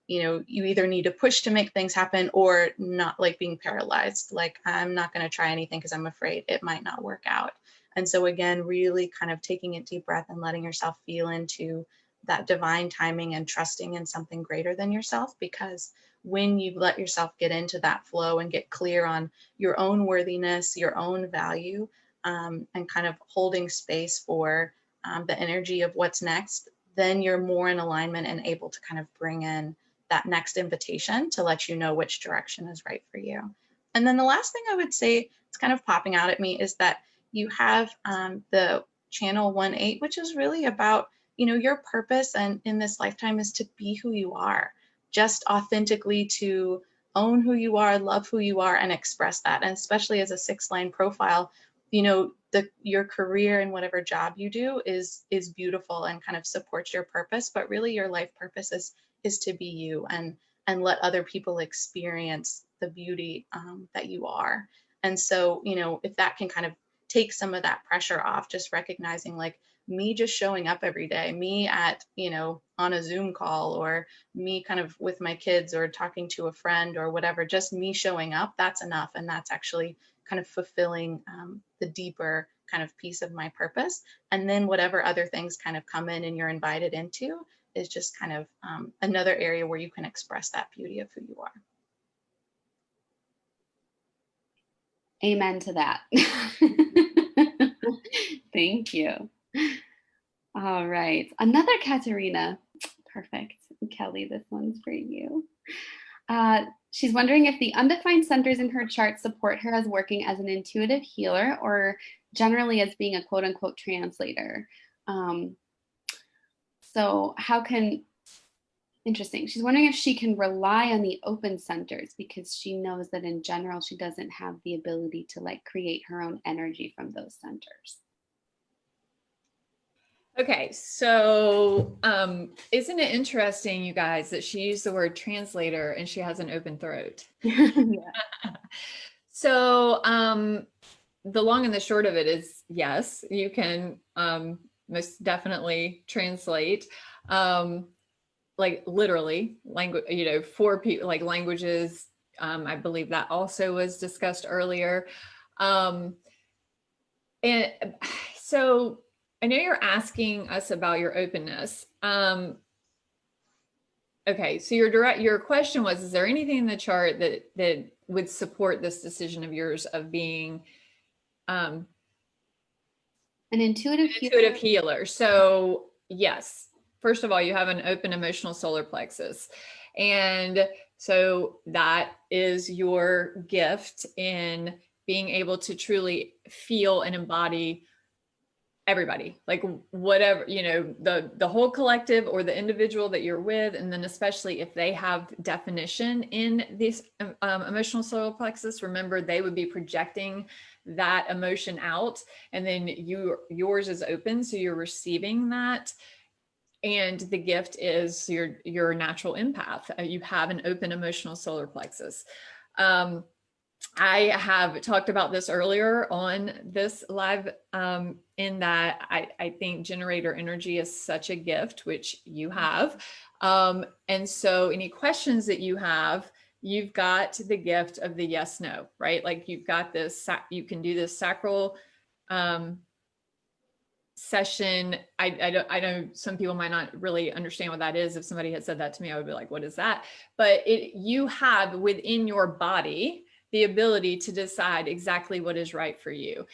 you either need to push to make things happen, or not, like being paralyzed, like I'm not going to try anything because I'm afraid it might not work out. And so again, really kind of taking a deep breath and letting yourself feel into that divine timing and trusting in something greater than yourself, because when you let yourself get into that flow and get clear on your own worthiness, your own value, and kind of holding space for the energy of what's next, then you're more in alignment and able to kind of bring in that next invitation to let you know which direction is right for you. And then the last thing I would say, it's kind of popping out at me, is that you have the channel 1-8, which is really about, your purpose and in this lifetime is to be who you are, just authentically to own who you are, love who you are, and express that. And especially as a 6-line profile, your career and whatever job you do is beautiful and kind of supports your purpose, but really your life purpose is to be you and let other people experience the beauty that you are. And so, if that can kind of take some of that pressure off, just recognizing like me just showing up every day, me at, on a Zoom call, or me kind of with my kids or talking to a friend or whatever, just me showing up, that's enough. And that's actually kind of fulfilling the deeper kind of piece of my purpose. And then whatever other things kind of come in and you're invited into is just kind of another area where you can express that beauty of who you are. Amen to that. Thank you. All right. Another Katerina. Perfect. Kelly, this one's for you. She's wondering if the undefined centers in her chart support her as working as an intuitive healer or generally as being a quote unquote translator. So interesting. She's wondering if she can rely on the open centers because she knows that in general, she doesn't have the ability to like create her own energy from those centers. Okay, so isn't it interesting, you guys, that she used the word translator and she has an open throat? Yeah. So the long and the short of it is, yes, you can most definitely translate, like literally language, for people, like languages. I believe that also was discussed earlier. And so I know you're asking us about your openness. Okay, so your question was, is there anything in the chart that would support this decision of yours of being an intuitive healer? So yes, first of all, you have an open emotional solar plexus. And so that is your gift in being able to truly feel and embody everybody, like whatever, the whole collective or the individual that you're with. And then especially if they have definition in this emotional solar plexus, remember they would be projecting that emotion out, and then yours is open, so you're receiving that. And the gift is your natural empath. You have an open emotional solar plexus. I have talked about this earlier on this live, in that I think generator energy is such a gift, which you have. And so any questions that you have, you've got the gift of the yes, no, right? Like you've got this, you can do this sacral session. I know some people might not really understand what that is. If somebody had said that to me, I would be like, what is that? But you have within your body the ability to decide exactly what is right for you.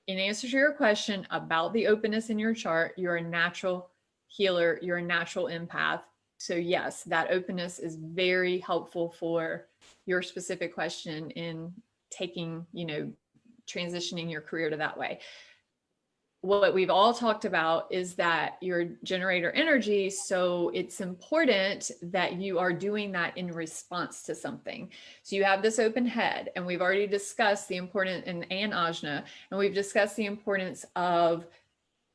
In answer to your question about the openness in your chart, you're a natural healer, you're a natural empath. So yes, that openness is very helpful for your specific question in taking, transitioning your career to that way. What we've all talked about is that your generator energy, so it's important that you are doing that in response to something. So you have this open head, and we've already discussed the importance, and Ajna, and we've discussed the importance of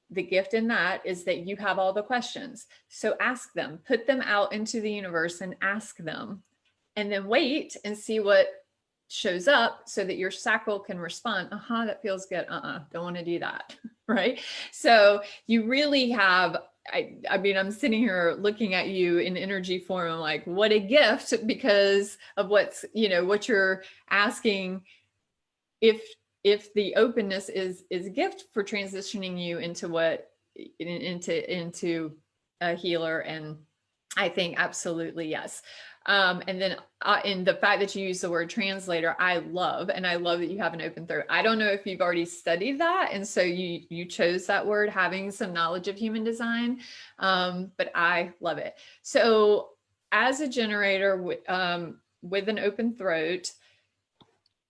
the gift in that is that you have all the questions. So ask them, put them out into the universe and ask them, and then wait and see what shows up so that your sacral can respond. That feels good. Don't want to do that. Right. So you really have, I mean, I'm sitting here looking at you in energy form. I'm like, what a gift, because of what's, what you're asking. If the openness is a gift for transitioning you into into a healer. And I think absolutely yes. And then in the fact that you use the word translator, I love that you have an open throat. I don't know if you've already studied that, and so you chose that word, having some knowledge of human design, but I love it. So as a generator with an open throat,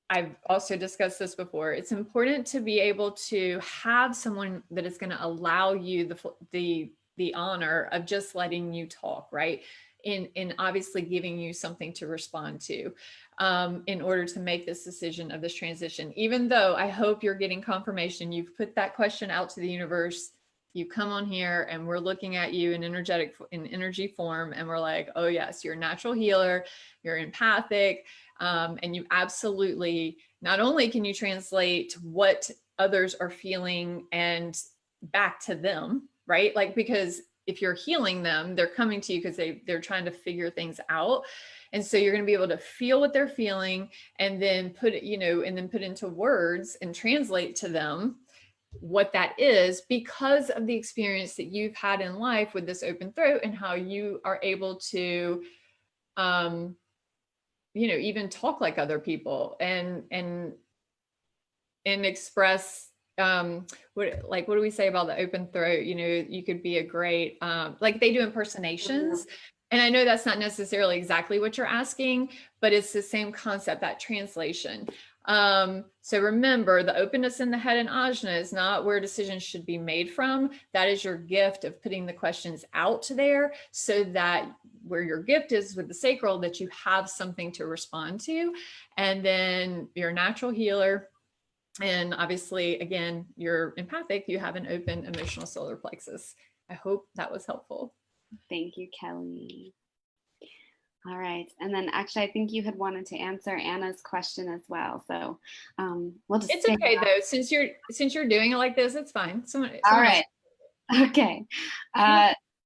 I've also discussed this before, it's important to be able to have someone that is going to allow you the honor of just letting you talk, right? in obviously giving you something to respond to in order to make this decision of this transition. Even though I hope you're getting confirmation, you've put that question out to the universe, you come on here and we're looking at you in energy form, and we're like, oh yes, you're a natural healer, you're empathic, and you absolutely, not only can you translate what others are feeling and back to them, right? Like, because if you're healing them, they're coming to you because they're trying to figure things out. And so you're going to be able to feel what they're feeling and then put it, and then put into words and translate to them what that is, because of the experience that you've had in life with this open throat, and how you are able to, even talk like other people and express, what do we say about the open throat? You could be a great, like they do impersonations. And I know that's not necessarily exactly what you're asking, but it's the same concept, that translation. So remember, the openness in the head and ajna is not where decisions should be made from. That is your gift of putting the questions out there, so that where your gift is with the sacral, that you have something to respond to. And then you're a natural healer. And obviously, again, you're empathic, you have an open emotional solar plexus. I hope that was helpful. Thank you, Kelly. All right. And then actually, I think you had wanted to answer Anna's question as well. So we'll just. It's okay though. Since you're doing it like this, it's fine. All right. Okay.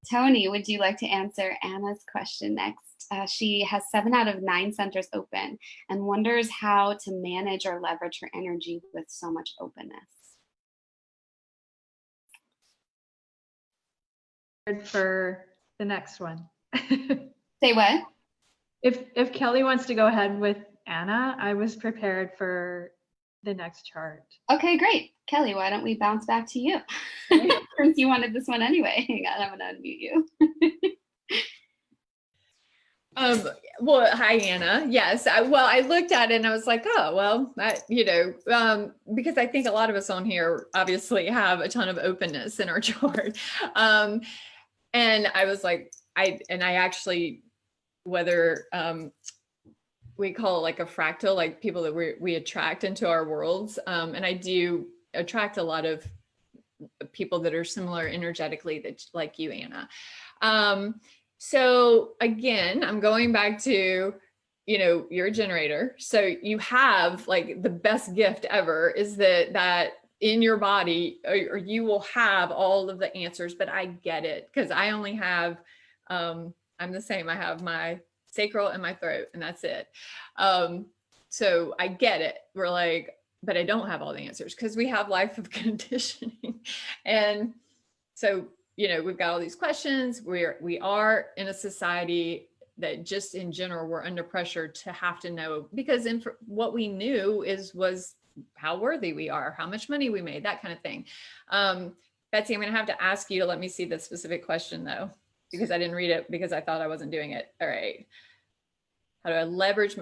Tony, would you like to answer Anna's question next? She has 7 out of 9 centers open and wonders how to manage or leverage her energy with so much openness. For the next one. Say what? If Kelly wants to go ahead with Anna, I was prepared for the next chart. Okay, great. Kelly, why don't we bounce back to you? Since you wanted this one anyway. Hang on, I'm gonna unmute you. Well, hi, Anna. Yes. I looked at it and I was like, oh, well, because I think a lot of us on here obviously have a ton of openness in our chart. And I was like, I actually, whether, we call it like a fractal, like people that we attract into our worlds. And I do attract a lot of people that are similar energetically, that like you, Anna. So again, I'm going back to, you're a generator. So you have like the best gift ever is that in your body, or you will have all of the answers, but I get it. Cause I only have, I'm the same. I have my sacral and my throat, and that's it. So I get it. We're like, but I don't have all the answers because we have life of conditioning. And so, we've got all these questions. We are in a society that just in general, we're under pressure to have to know, because what we knew was how worthy we are, how much money we made, that kind of thing. Betsy, I'm going to have to ask you to let me see the specific question though, because I didn't read it because I thought I wasn't doing it. All right. How do I leverage?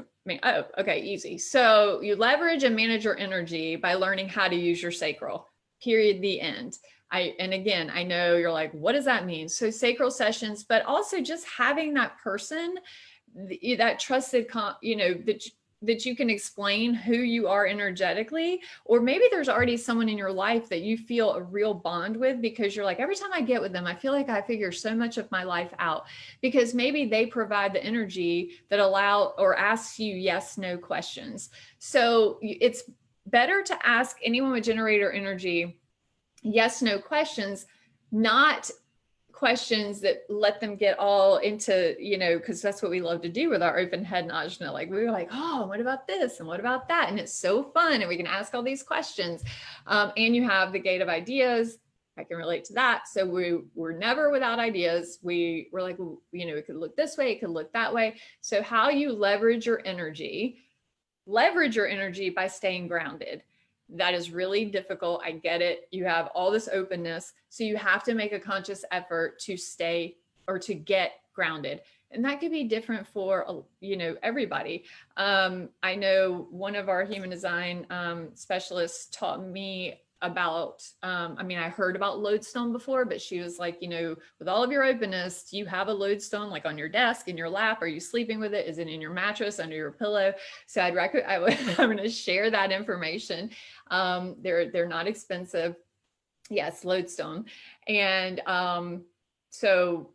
Oh, okay, easy. So you leverage and manage your energy by learning how to use your sacral, period, the end. And again, I know you're like, what does that mean? So sacral sessions, but also just having that person, that trusted, that you can explain who you are energetically, or maybe there's already someone in your life that you feel a real bond with, because you're like, every time I get with them, I feel like I figure so much of my life out, because maybe they provide the energy that allow or asks you yes, no questions. So it's better to ask anyone with generator energy yes, no questions, not questions that let them get all into, because that's what we love to do with our open head and ajna. Like we were like, oh, what about this? And what about that? And it's so fun. And we can ask all these questions. And you have the gate of ideas. I can relate to that. So we're never without ideas. We're like, well, it could look this way, it could look that way. So how you leverage your energy by staying grounded. That is really difficult. I get it. You have all this openness. So you have to make a conscious effort to stay or to get grounded. And that could be different for, everybody. I know one of our human design specialists taught me about, I mean, I heard about lodestone before, but she was like, with all of your openness, do you have a lodestone like on your desk, in your lap? Are you sleeping with it? Is it in your mattress, under your pillow? So I'm going to share that information. They're not expensive. Yes, lodestone. And so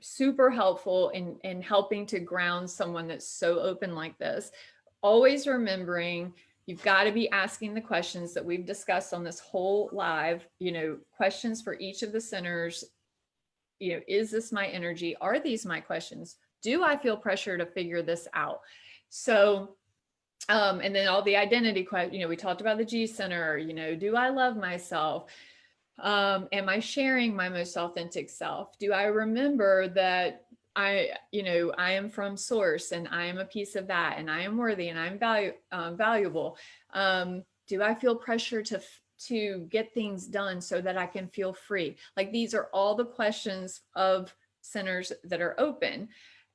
super helpful in helping to ground someone that's so open like this. Always remembering, you've got to be asking the questions that we've discussed on this whole live, questions for each of the centers. Is this my energy? Are these my questions? Do I feel pressure to figure this out? So, and then all the identity questions, we talked about the G center, do I love myself? Am I sharing my most authentic self? Do I remember that I am from source and I am a piece of that and I am worthy and I'm valuable? Do I feel pressure to get things done so that I can feel free? Like, these are all the questions of centers that are open.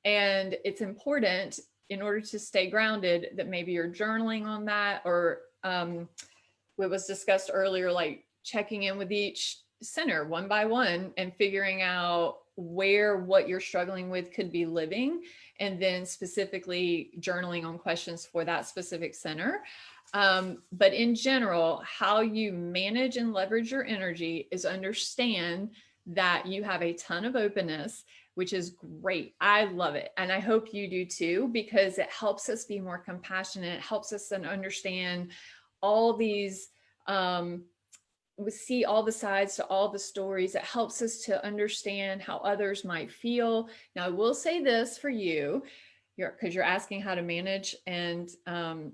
And it's important, in order to stay grounded, that maybe you're journaling on that, or what was discussed earlier, like checking in with each center one by one and figuring out what you're struggling with could be living, and then specifically journaling on questions for that specific center. But in general, how you manage and leverage your energy is understand that you have a ton of openness, which is great. I love it. And I hope you do too, because it helps us be more compassionate. It helps us then understand all these, we see all the sides to all the stories. It helps us to understand how others might feel. Now, I will say this for you, because you're asking how to manage and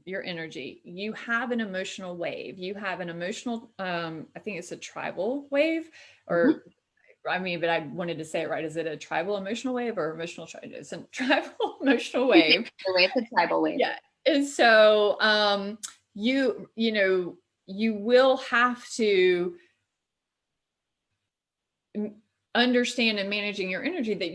your energy. You have an emotional wave. You have an emotional, I think it's a tribal wave, or I mean, but I wanted to say it right. Is it a tribal emotional wave or emotional? It's a tribal emotional wave. It's a tribal wave. Yeah. And so you will have to understand in managing your energy that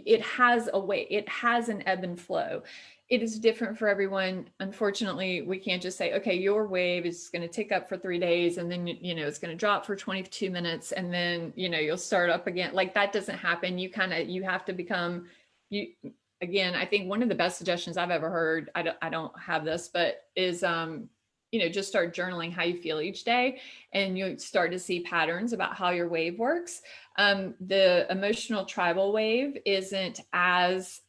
it has a way, it has an ebb and flow. It is different for everyone. Unfortunately, we can't just say, okay, your wave is going to tick up for 3 days and then, it's going to drop for 22 minutes and then, you'll start up again. Like, that doesn't happen. You have to become, again, I think one of the best suggestions I've ever heard, I don't have this, but is, just start journaling how you feel each day, and you start to see patterns about how your wave works. The emotional tribal wave isn't as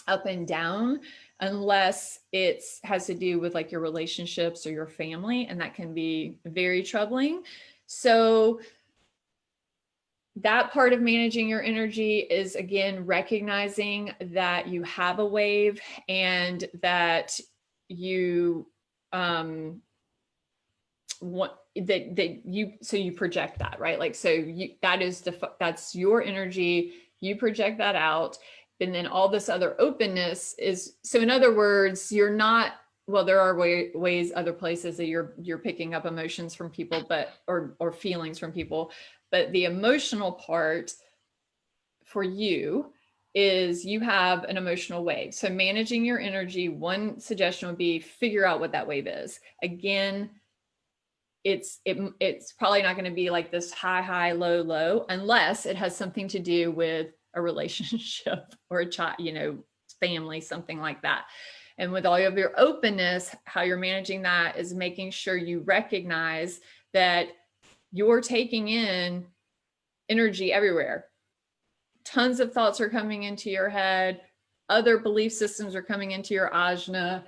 up and down unless it has to do with like your relationships or your family, and that can be very troubling. So that part of managing your energy is, again, recognizing that you have a wave and that you you project that, right? Like, so that's your energy, you project that out, and then all this other openness is, so in other words, you're not, well, there are ways, other places that you're picking up emotions from people, but, or feelings from people, but the emotional part for you is you have an emotional wave. So managing your energy, one suggestion would be figure out what that wave is. Again, it's probably not going to be like this high, low, low, unless it has something to do with a relationship or a child, family, something like that. And with all of your openness, how you're managing that is making sure you recognize that you're taking in energy everywhere. Tons of thoughts are coming into your head. Other belief systems are coming into your ajna.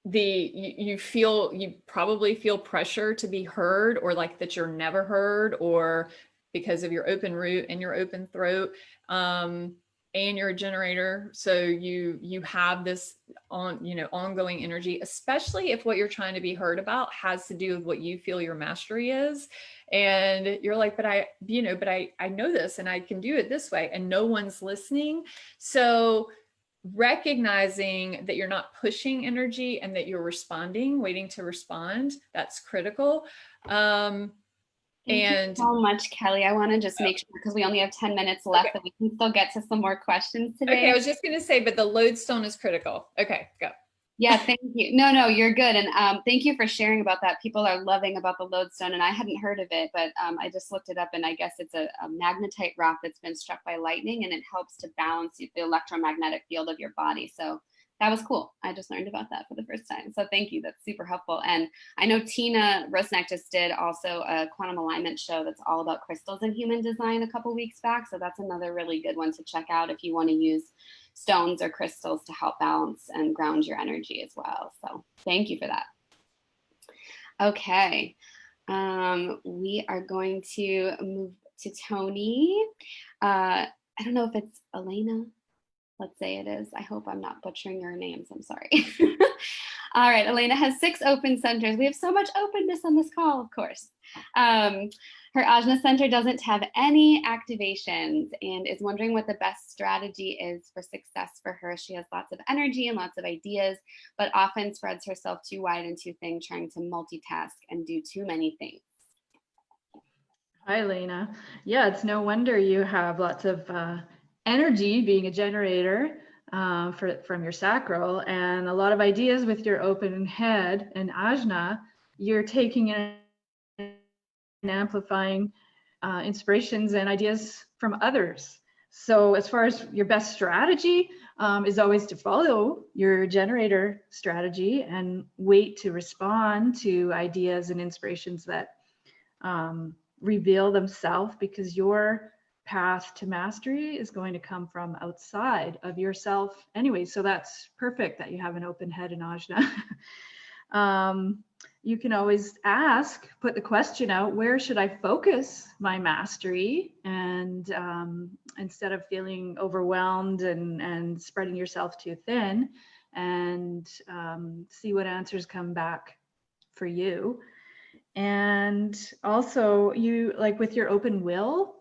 You probably feel pressure to be heard, or like that you're never heard, or because of your open root and your open throat, and you're a generator. So you have this ongoing energy, especially if what you're trying to be heard about has to do with what you feel your mastery is. And you're like, but I know this and I can do it this way, and no one's listening. So recognizing that you're not pushing energy and that you're responding, waiting to respond, that's critical. Thank you so much, Kelly. I want to just make sure, because we only have 10 minutes left, that we can still get to some more questions today. Okay, I was just going to say, but the lodestone is critical. Okay, go. Yeah, thank you. No, you're good. And thank you for sharing about that. People are loving about the lodestone, and I hadn't heard of it, but I just looked it up, and I guess it's a magnetite rock that's been struck by lightning, and it helps to balance the electromagnetic field of your body. So that was cool. I just learned about that for the first time. So thank you. That's super helpful. And I know Tina Rosnack just did also a quantum alignment show that's all about crystals and human design a couple weeks back. So that's another really good one to check out if you want to use stones or crystals to help balance and ground your energy as well. So thank you for that. Okay, we are going to move to Tony. I don't know if it's Elena. Let's say it is. I hope I'm not butchering your names. I'm sorry. All right, Elena has 6 open centers. We have so much openness on this call, of course. Her Ajna center doesn't have any activations and is wondering what the best strategy is for success for her. She has lots of energy and lots of ideas, but often spreads herself too wide and too thin, trying to multitask and do too many things. Hi, Lena. Yeah, it's no wonder you have lots of energy being a generator from your sacral, and a lot of ideas with your open head and ajna. You're taking in and amplifying inspirations and ideas from others. So as far as your best strategy is always to follow your generator strategy and wait to respond to ideas and inspirations that reveal themselves, because your path to mastery is going to come from outside of yourself anyway. So that's perfect that you have an open head in ajna. You can always ask, put the question out, where should I focus my mastery? And instead of feeling overwhelmed and spreading yourself too thin, and see what answers come back for you. And also, you, like with your open will,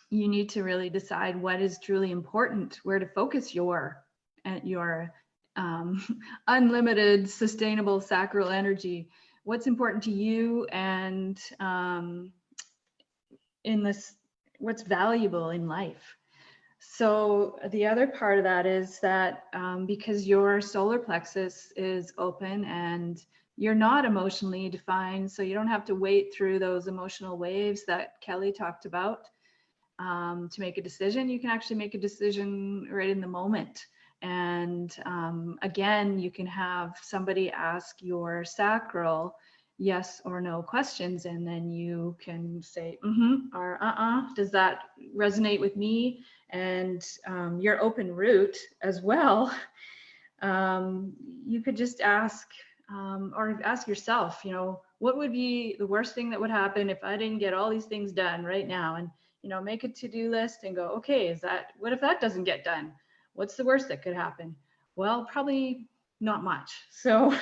you need to really decide what is truly important, where to focus your unlimited, sustainable sacral energy. What's important to you, and in this, what's valuable in life. So the other part of that is that because your solar plexus is open and you're not emotionally defined, so you don't have to wait through those emotional waves that Kelly talked about to make a decision. You can actually make a decision right in the moment. And again, you can have somebody ask your sacral yes or no questions, and then you can say or does that resonate with me? And your open root as well, you could just ask or ask yourself, you know, what would be the worst thing that would happen if I didn't get all these things done right now? And, you know, make a to-do list and go, okay, what if that doesn't get done? What's the worst that could happen? Well, probably not much. So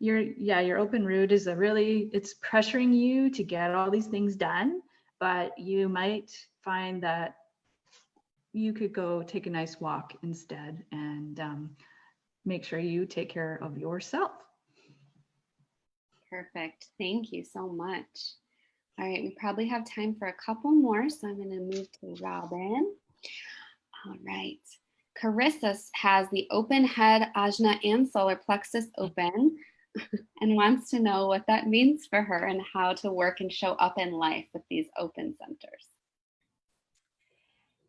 your open root is it's pressuring you to get all these things done, but you might find that you could go take a nice walk instead, and make sure you take care of yourself. Perfect. Thank you so much. All right, we probably have time for a couple more, so I'm going to move to Robin. All right. Carissa has the open head, ajna, and solar plexus open and wants to know what that means for her and how to work and show up in life with these open centers.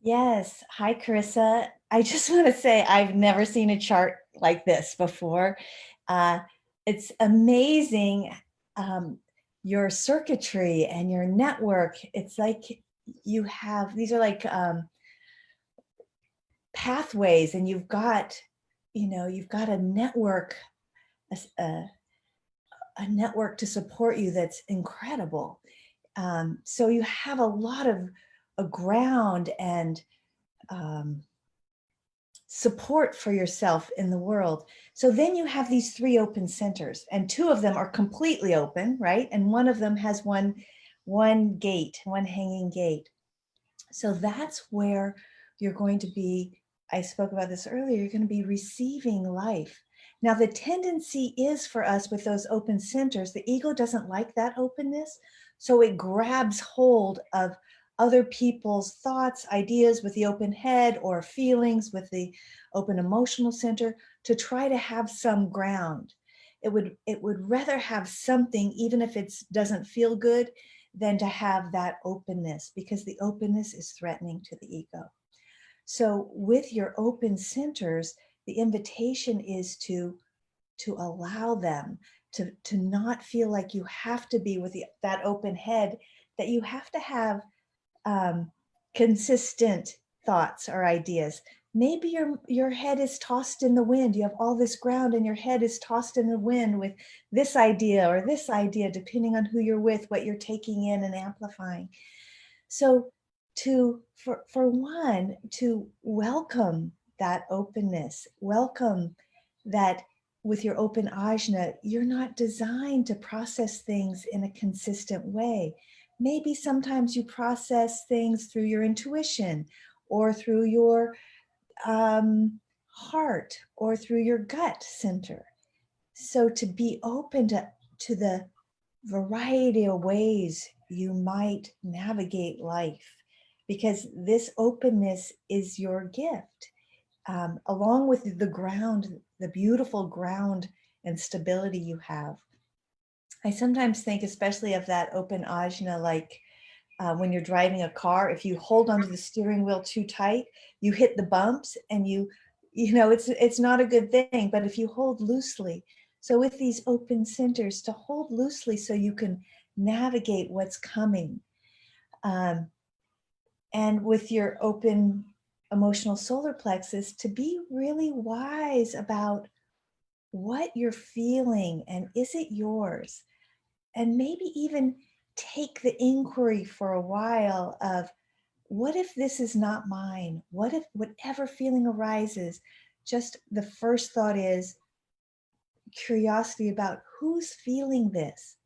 Yes. Hi, Carissa. I just want to say I've never seen a chart like this before. It's amazing, your circuitry and your network. It's like you have, these are like pathways, and you've got a network, a network to support you that's incredible. So you have a lot of a ground and support for yourself in the world. So then you have these 3 open centers, and 2 of them are completely open, right? And one of them has one gate, one hanging gate. So that's where you're going to be, I spoke about this earlier, you're going to be receiving life. Now, the tendency is for us with those open centers, the ego doesn't like that openness. So it grabs hold of other people's thoughts, ideas with the open head, or feelings with the open emotional center, to try to have some ground. It would rather have something, even if it doesn't feel good, than to have that openness, because the openness is threatening to the ego. So with your open centers, the invitation is to allow them to not feel like you have to be with that open head, that you have to have consistent thoughts or ideas. Maybe your head is tossed in the wind. You have all this ground and your head is tossed in the wind with this idea or this idea, depending on who you're with, what you're taking in and amplifying. So for one, to welcome that openness, welcome that with your open ajna, you're not designed to process things in a consistent way. Maybe sometimes you process things through your intuition or through your heart or through your gut center. So to be open to the variety of ways you might navigate life, because this openness is your gift, along with the ground, the beautiful ground and stability you have. I sometimes think, especially of that open ajna, like when you're driving a car, if you hold onto the steering wheel too tight, you hit the bumps, and you know, it's not a good thing. But if you hold loosely, so with these open centers, to hold loosely so you can navigate what's coming. And with your open emotional solar plexus, to be really wise about what you're feeling and is it yours? And maybe even take the inquiry for a while of, what if this is not mine? What if whatever feeling arises, just the first thought is curiosity about who's feeling this?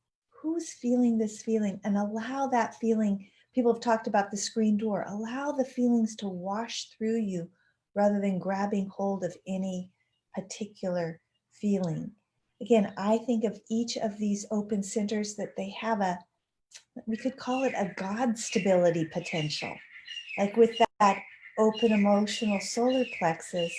Who's feeling this feeling? And allow that feeling. People have talked about the screen door. Allow the feelings to wash through you rather than grabbing hold of any particular feeling. Again, I think of each of these open centers that they have we could call it a God stability potential. Like with that open emotional solar plexus,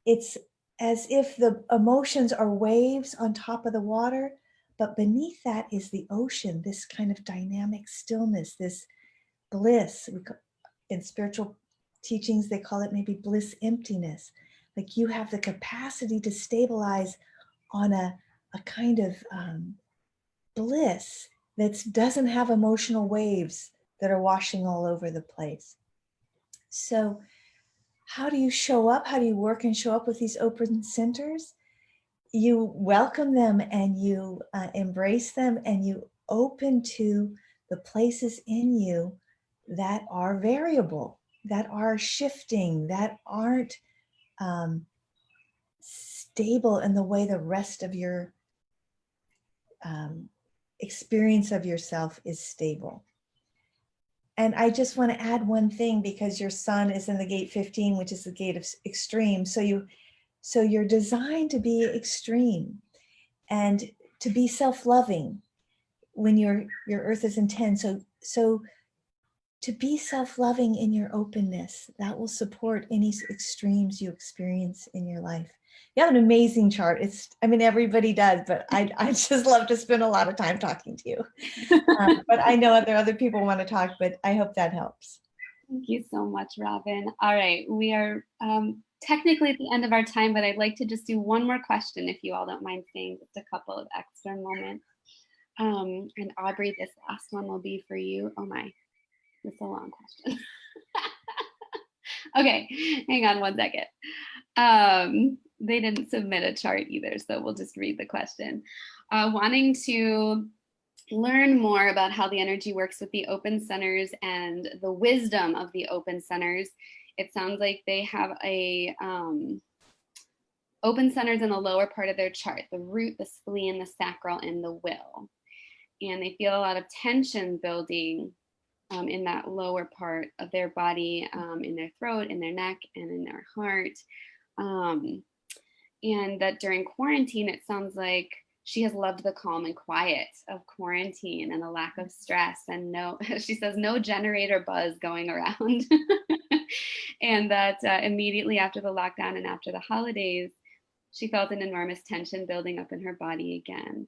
it's as if the emotions are waves on top of the water, but beneath that is the ocean, this kind of dynamic stillness, this bliss. In spiritual teachings, they call it maybe bliss emptiness. Like you have the capacity to stabilize on a kind of bliss that doesn't have emotional waves that are washing all over the place. So how do you show up? How do you work and show up with these open centers? You welcome them and you embrace them, and you open to the places in you that are variable, that are shifting, that aren't stable in the way the rest of your experience of yourself is stable. And I just want to add one thing, because your sun is in the gate 15, which is the gate of extreme. So you're designed to be extreme and to be self-loving when your earth is in 10. So to be self-loving in your openness, that will support any extremes you experience in your life. You have an amazing chart. Everybody does, but I just love to spend a lot of time talking to you. But I know other people want to talk, but I hope that helps. Thank you so much, Robin. All right, we are technically at the end of our time, but I'd like to just do one more question, if you all don't mind staying just a couple of extra moments. And Aubrey, this last one will be for you. Oh my, that's a long question. Okay, hang on one second. They didn't submit a chart either, so we'll just read the question. Wanting to learn more about how the energy works with the open centers and the wisdom of the open centers. It sounds like they have a open centers in the lower part of their chart, the root, the spleen, the sacral, and the will. And they feel a lot of tension building in that lower part of their body, in their throat, in their neck, and in their heart. And that during quarantine, it sounds like she has loved the calm and quiet of quarantine and the lack of stress, and no, she says, no generator buzz going around. And that immediately after the lockdown and after the holidays, she felt an enormous tension building up in her body again.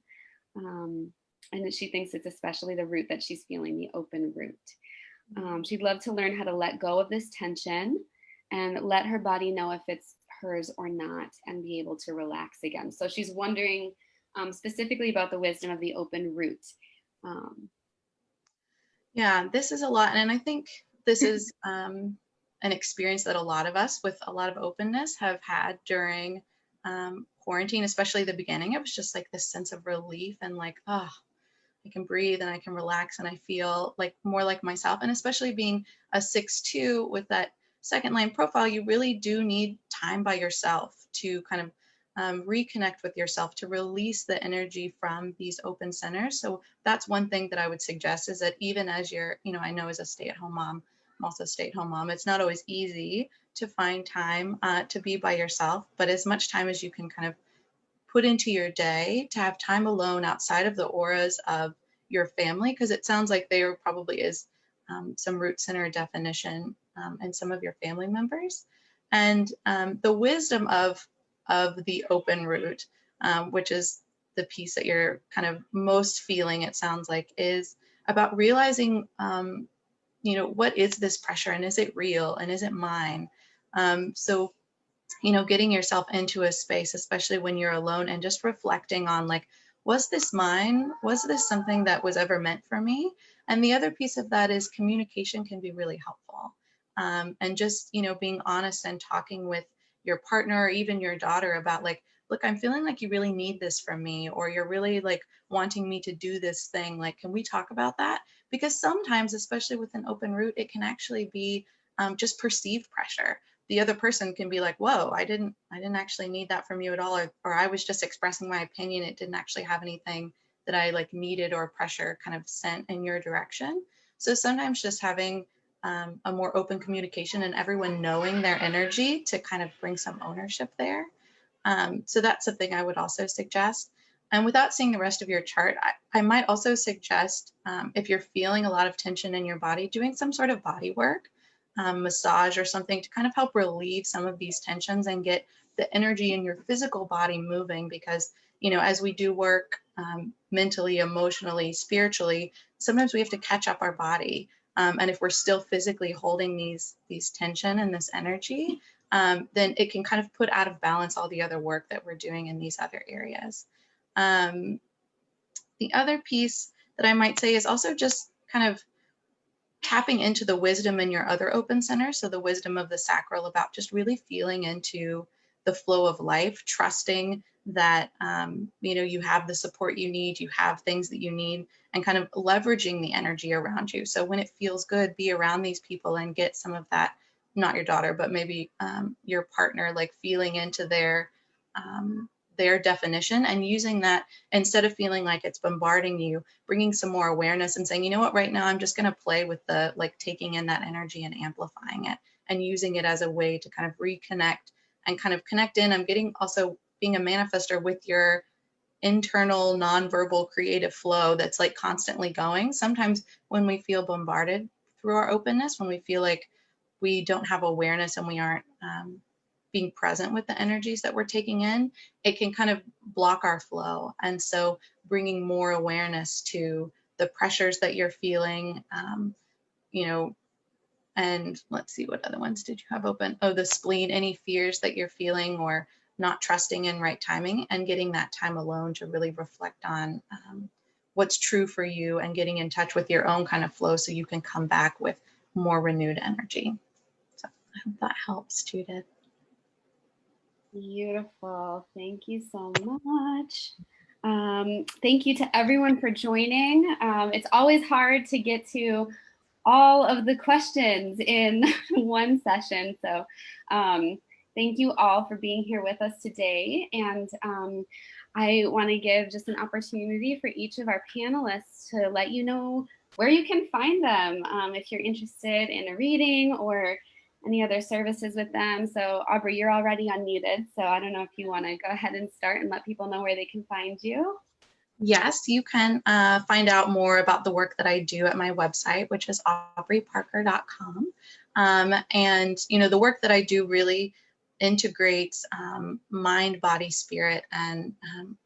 And she thinks it's especially the root that she's feeling, the open root. She'd love to learn how to let go of this tension and let her body know if it's hers or not, and be able to relax again. So she's wondering specifically about the wisdom of the open root. Yeah, this is a lot. And I think this is an experience that a lot of us with a lot of openness have had during quarantine, especially the beginning. It was just like this sense of relief and like, oh, I can breathe and I can relax and I feel like more like myself. And especially being a 6'2" with that second line profile, you really do need time by yourself to kind of reconnect with yourself, to release the energy from these open centers. So that's one thing that I would suggest, is that even as you're, I know as a stay-at-home mom, I'm also a stay-at-home mom, it's not always easy to find time to be by yourself, but as much time as you can kind of put into your day to have time alone outside of the auras of your family, because it sounds like there probably is some root center definition in some of your family members. And the wisdom of the open root, which is the piece that you're kind of most feeling, it sounds like, is about realizing, what is this pressure, and is it real, and is it mine? So getting yourself into a space, especially when you're alone, and just reflecting on, like, was this mine? Was this something that was ever meant for me? And the other piece of that is communication can be really helpful. And just, being honest and talking with your partner or even your daughter about, like, look, I'm feeling like you really need this from me, or you're really like wanting me to do this thing. Like, can we talk about that? Because sometimes, especially with an open root, it can actually be just perceived pressure. The other person can be like, whoa, I didn't actually need that from you at all. Or I was just expressing my opinion. It didn't actually have anything that I like needed or pressure kind of sent in your direction. So sometimes just having a more open communication and everyone knowing their energy to kind of bring some ownership there. So that's something I would also suggest. And without seeing the rest of your chart, I might also suggest, if you're feeling a lot of tension in your body, doing some sort of body work, massage or something, to kind of help relieve some of these tensions and get the energy in your physical body moving. Because, as we do work mentally, emotionally, spiritually, sometimes we have to catch up our body. And if we're still physically holding these tension and this energy, then it can kind of put out of balance all the other work that we're doing in these other areas. The other piece that I might say is also just kind of tapping into the wisdom in your other open centers. So the wisdom of the sacral, about just really feeling into the flow of life, trusting that, you have the support you need, you have things that you need, and kind of leveraging the energy around you. So when it feels good, be around these people and get some of that, not your daughter, but maybe your partner, like feeling into their definition, and using that instead of feeling like it's bombarding you, bringing some more awareness and saying, you know what, right now I'm just going to play with the, like, taking in that energy and amplifying it and using it as a way to kind of reconnect and kind of connect in. I'm getting also being a manifester with your internal nonverbal creative flow that's like constantly going. Sometimes when we feel bombarded through our openness, when we feel like we don't have awareness and we aren't being present with the energies that we're taking in, it can kind of block our flow. And so bringing more awareness to the pressures that you're feeling, and let's see, what other ones did you have open? Oh, the spleen, any fears that you're feeling or not trusting in right timing, and getting that time alone to really reflect on what's true for you and getting in touch with your own kind of flow so you can come back with more renewed energy. So I hope that helps, Judith. Beautiful. Thank you so much. Thank you to everyone for joining. It's always hard to get to all of the questions in one session. So thank you all for being here with us today. And I want to give just an opportunity for each of our panelists to let you know where you can find them if you're interested in a reading or any other services with them. So Aubrey, you're already unmuted. So I don't know if you want to go ahead and start and let people know where they can find you. Yes, you can find out more about the work that I do at my website, which is aubreyparker.com. And, you know, the work that I do really integrates mind, body, spirit, and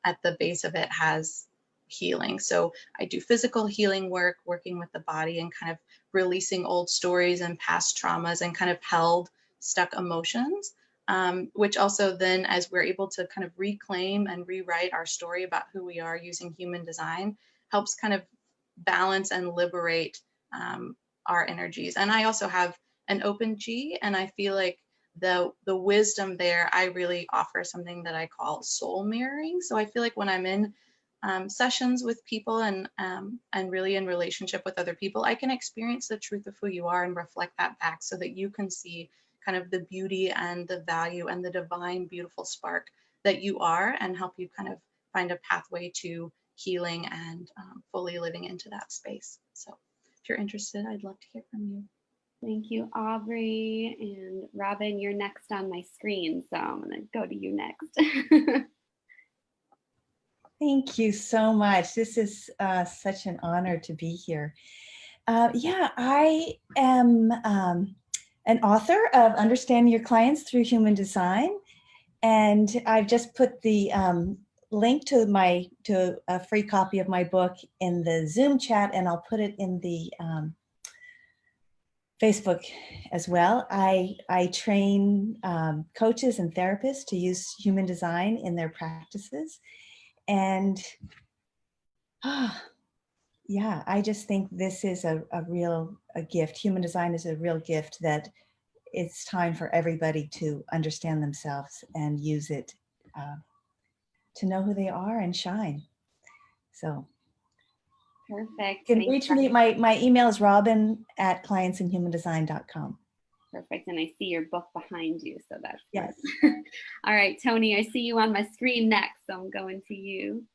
at the base of it has healing. So I do physical healing work, working with the body and kind of releasing old stories and past traumas and kind of held, stuck emotions. Which also then, as we're able to kind of reclaim and rewrite our story about who we are using human design, helps kind of balance and liberate our energies. And I also have an open G, and I feel like the wisdom there, I really offer something that I call soul mirroring. So I feel like when I'm in sessions with people and really in relationship with other people, I can experience the truth of who you are and reflect that back so that you can see kind of the beauty and the value and the divine, beautiful spark that you are, and help you kind of find a pathway to healing and fully living into that space. So if you're interested, I'd love to hear from you. Thank you, Aubrey. And Robin, you're next on my screen, so I'm going to go to you next. Thank you so much. This is such an honor to be here. Yeah, I am an author of Understanding Your Clients Through Human Design. And I've just put the link to a free copy of my book in the Zoom chat, and I'll put it in the Facebook as well. I train coaches and therapists to use human design in their practices. And yeah, I just think this is a real gift. Human design is a real gift that it's time for everybody to understand themselves and use it to know who they are and shine. So Perfect. you can reach me. My email is robin@clientsandhumandesign.com. Perfect. And I see your book behind you, so that's yes. All right, Tony, I see you on my screen next, so I'm going to you.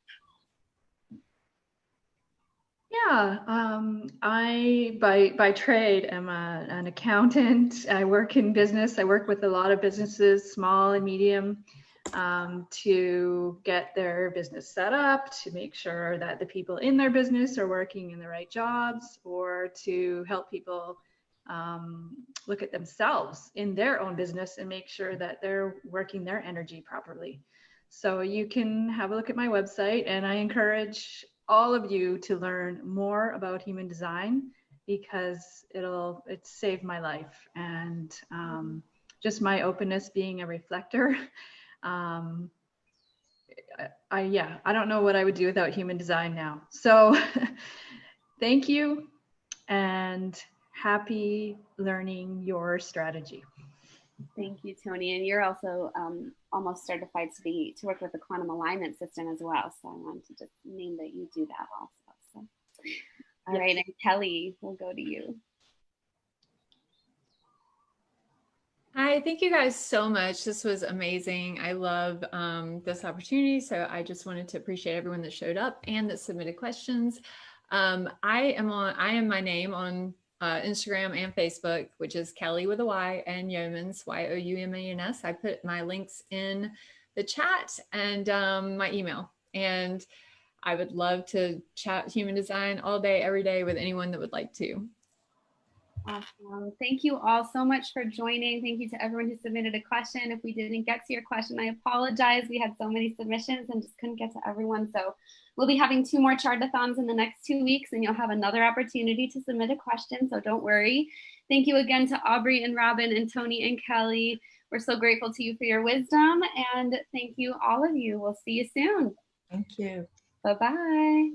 Yeah, I by trade am an accountant. I work in business. I work with a lot of businesses, small and medium, to get their business set up, to make sure that the people in their business are working in the right jobs, or to help people look at themselves in their own business and make sure that they're working their energy properly. So you can have a look at my website, and I encourage all of you to learn more about human design, because it's saved my life. And just my openness, being a reflector. I don't know what I would do without human design now. So thank you, and happy learning your strategy. Thank you, Tony. And you're also almost certified to work with the quantum alignment system as well. So I wanted to just name that you do that also. So, all right, and Kelly, we'll go to you. Hi, thank you guys so much. This was amazing. I love this opportunity. So I just wanted to appreciate everyone that showed up and that submitted questions. I am my name on Instagram and Facebook, which is Kelly with a Y and Yeomans, Youmans. I put my links in the chat and my email. And I would love to chat human design all day, every day with anyone that would like to. Awesome. Thank you all so much for joining. Thank you to everyone who submitted a question. If we didn't get to your question, I apologize. We had so many submissions and just couldn't get to everyone. So we'll be having 2 more Chart-o-thons in the next 2 weeks, and you'll have another opportunity to submit a question. So don't worry. Thank you again to Aubrey and Robin and Tony and Kelly. We're so grateful to you for your wisdom. And thank you, all of you. We'll see you soon. Thank you. Bye-bye.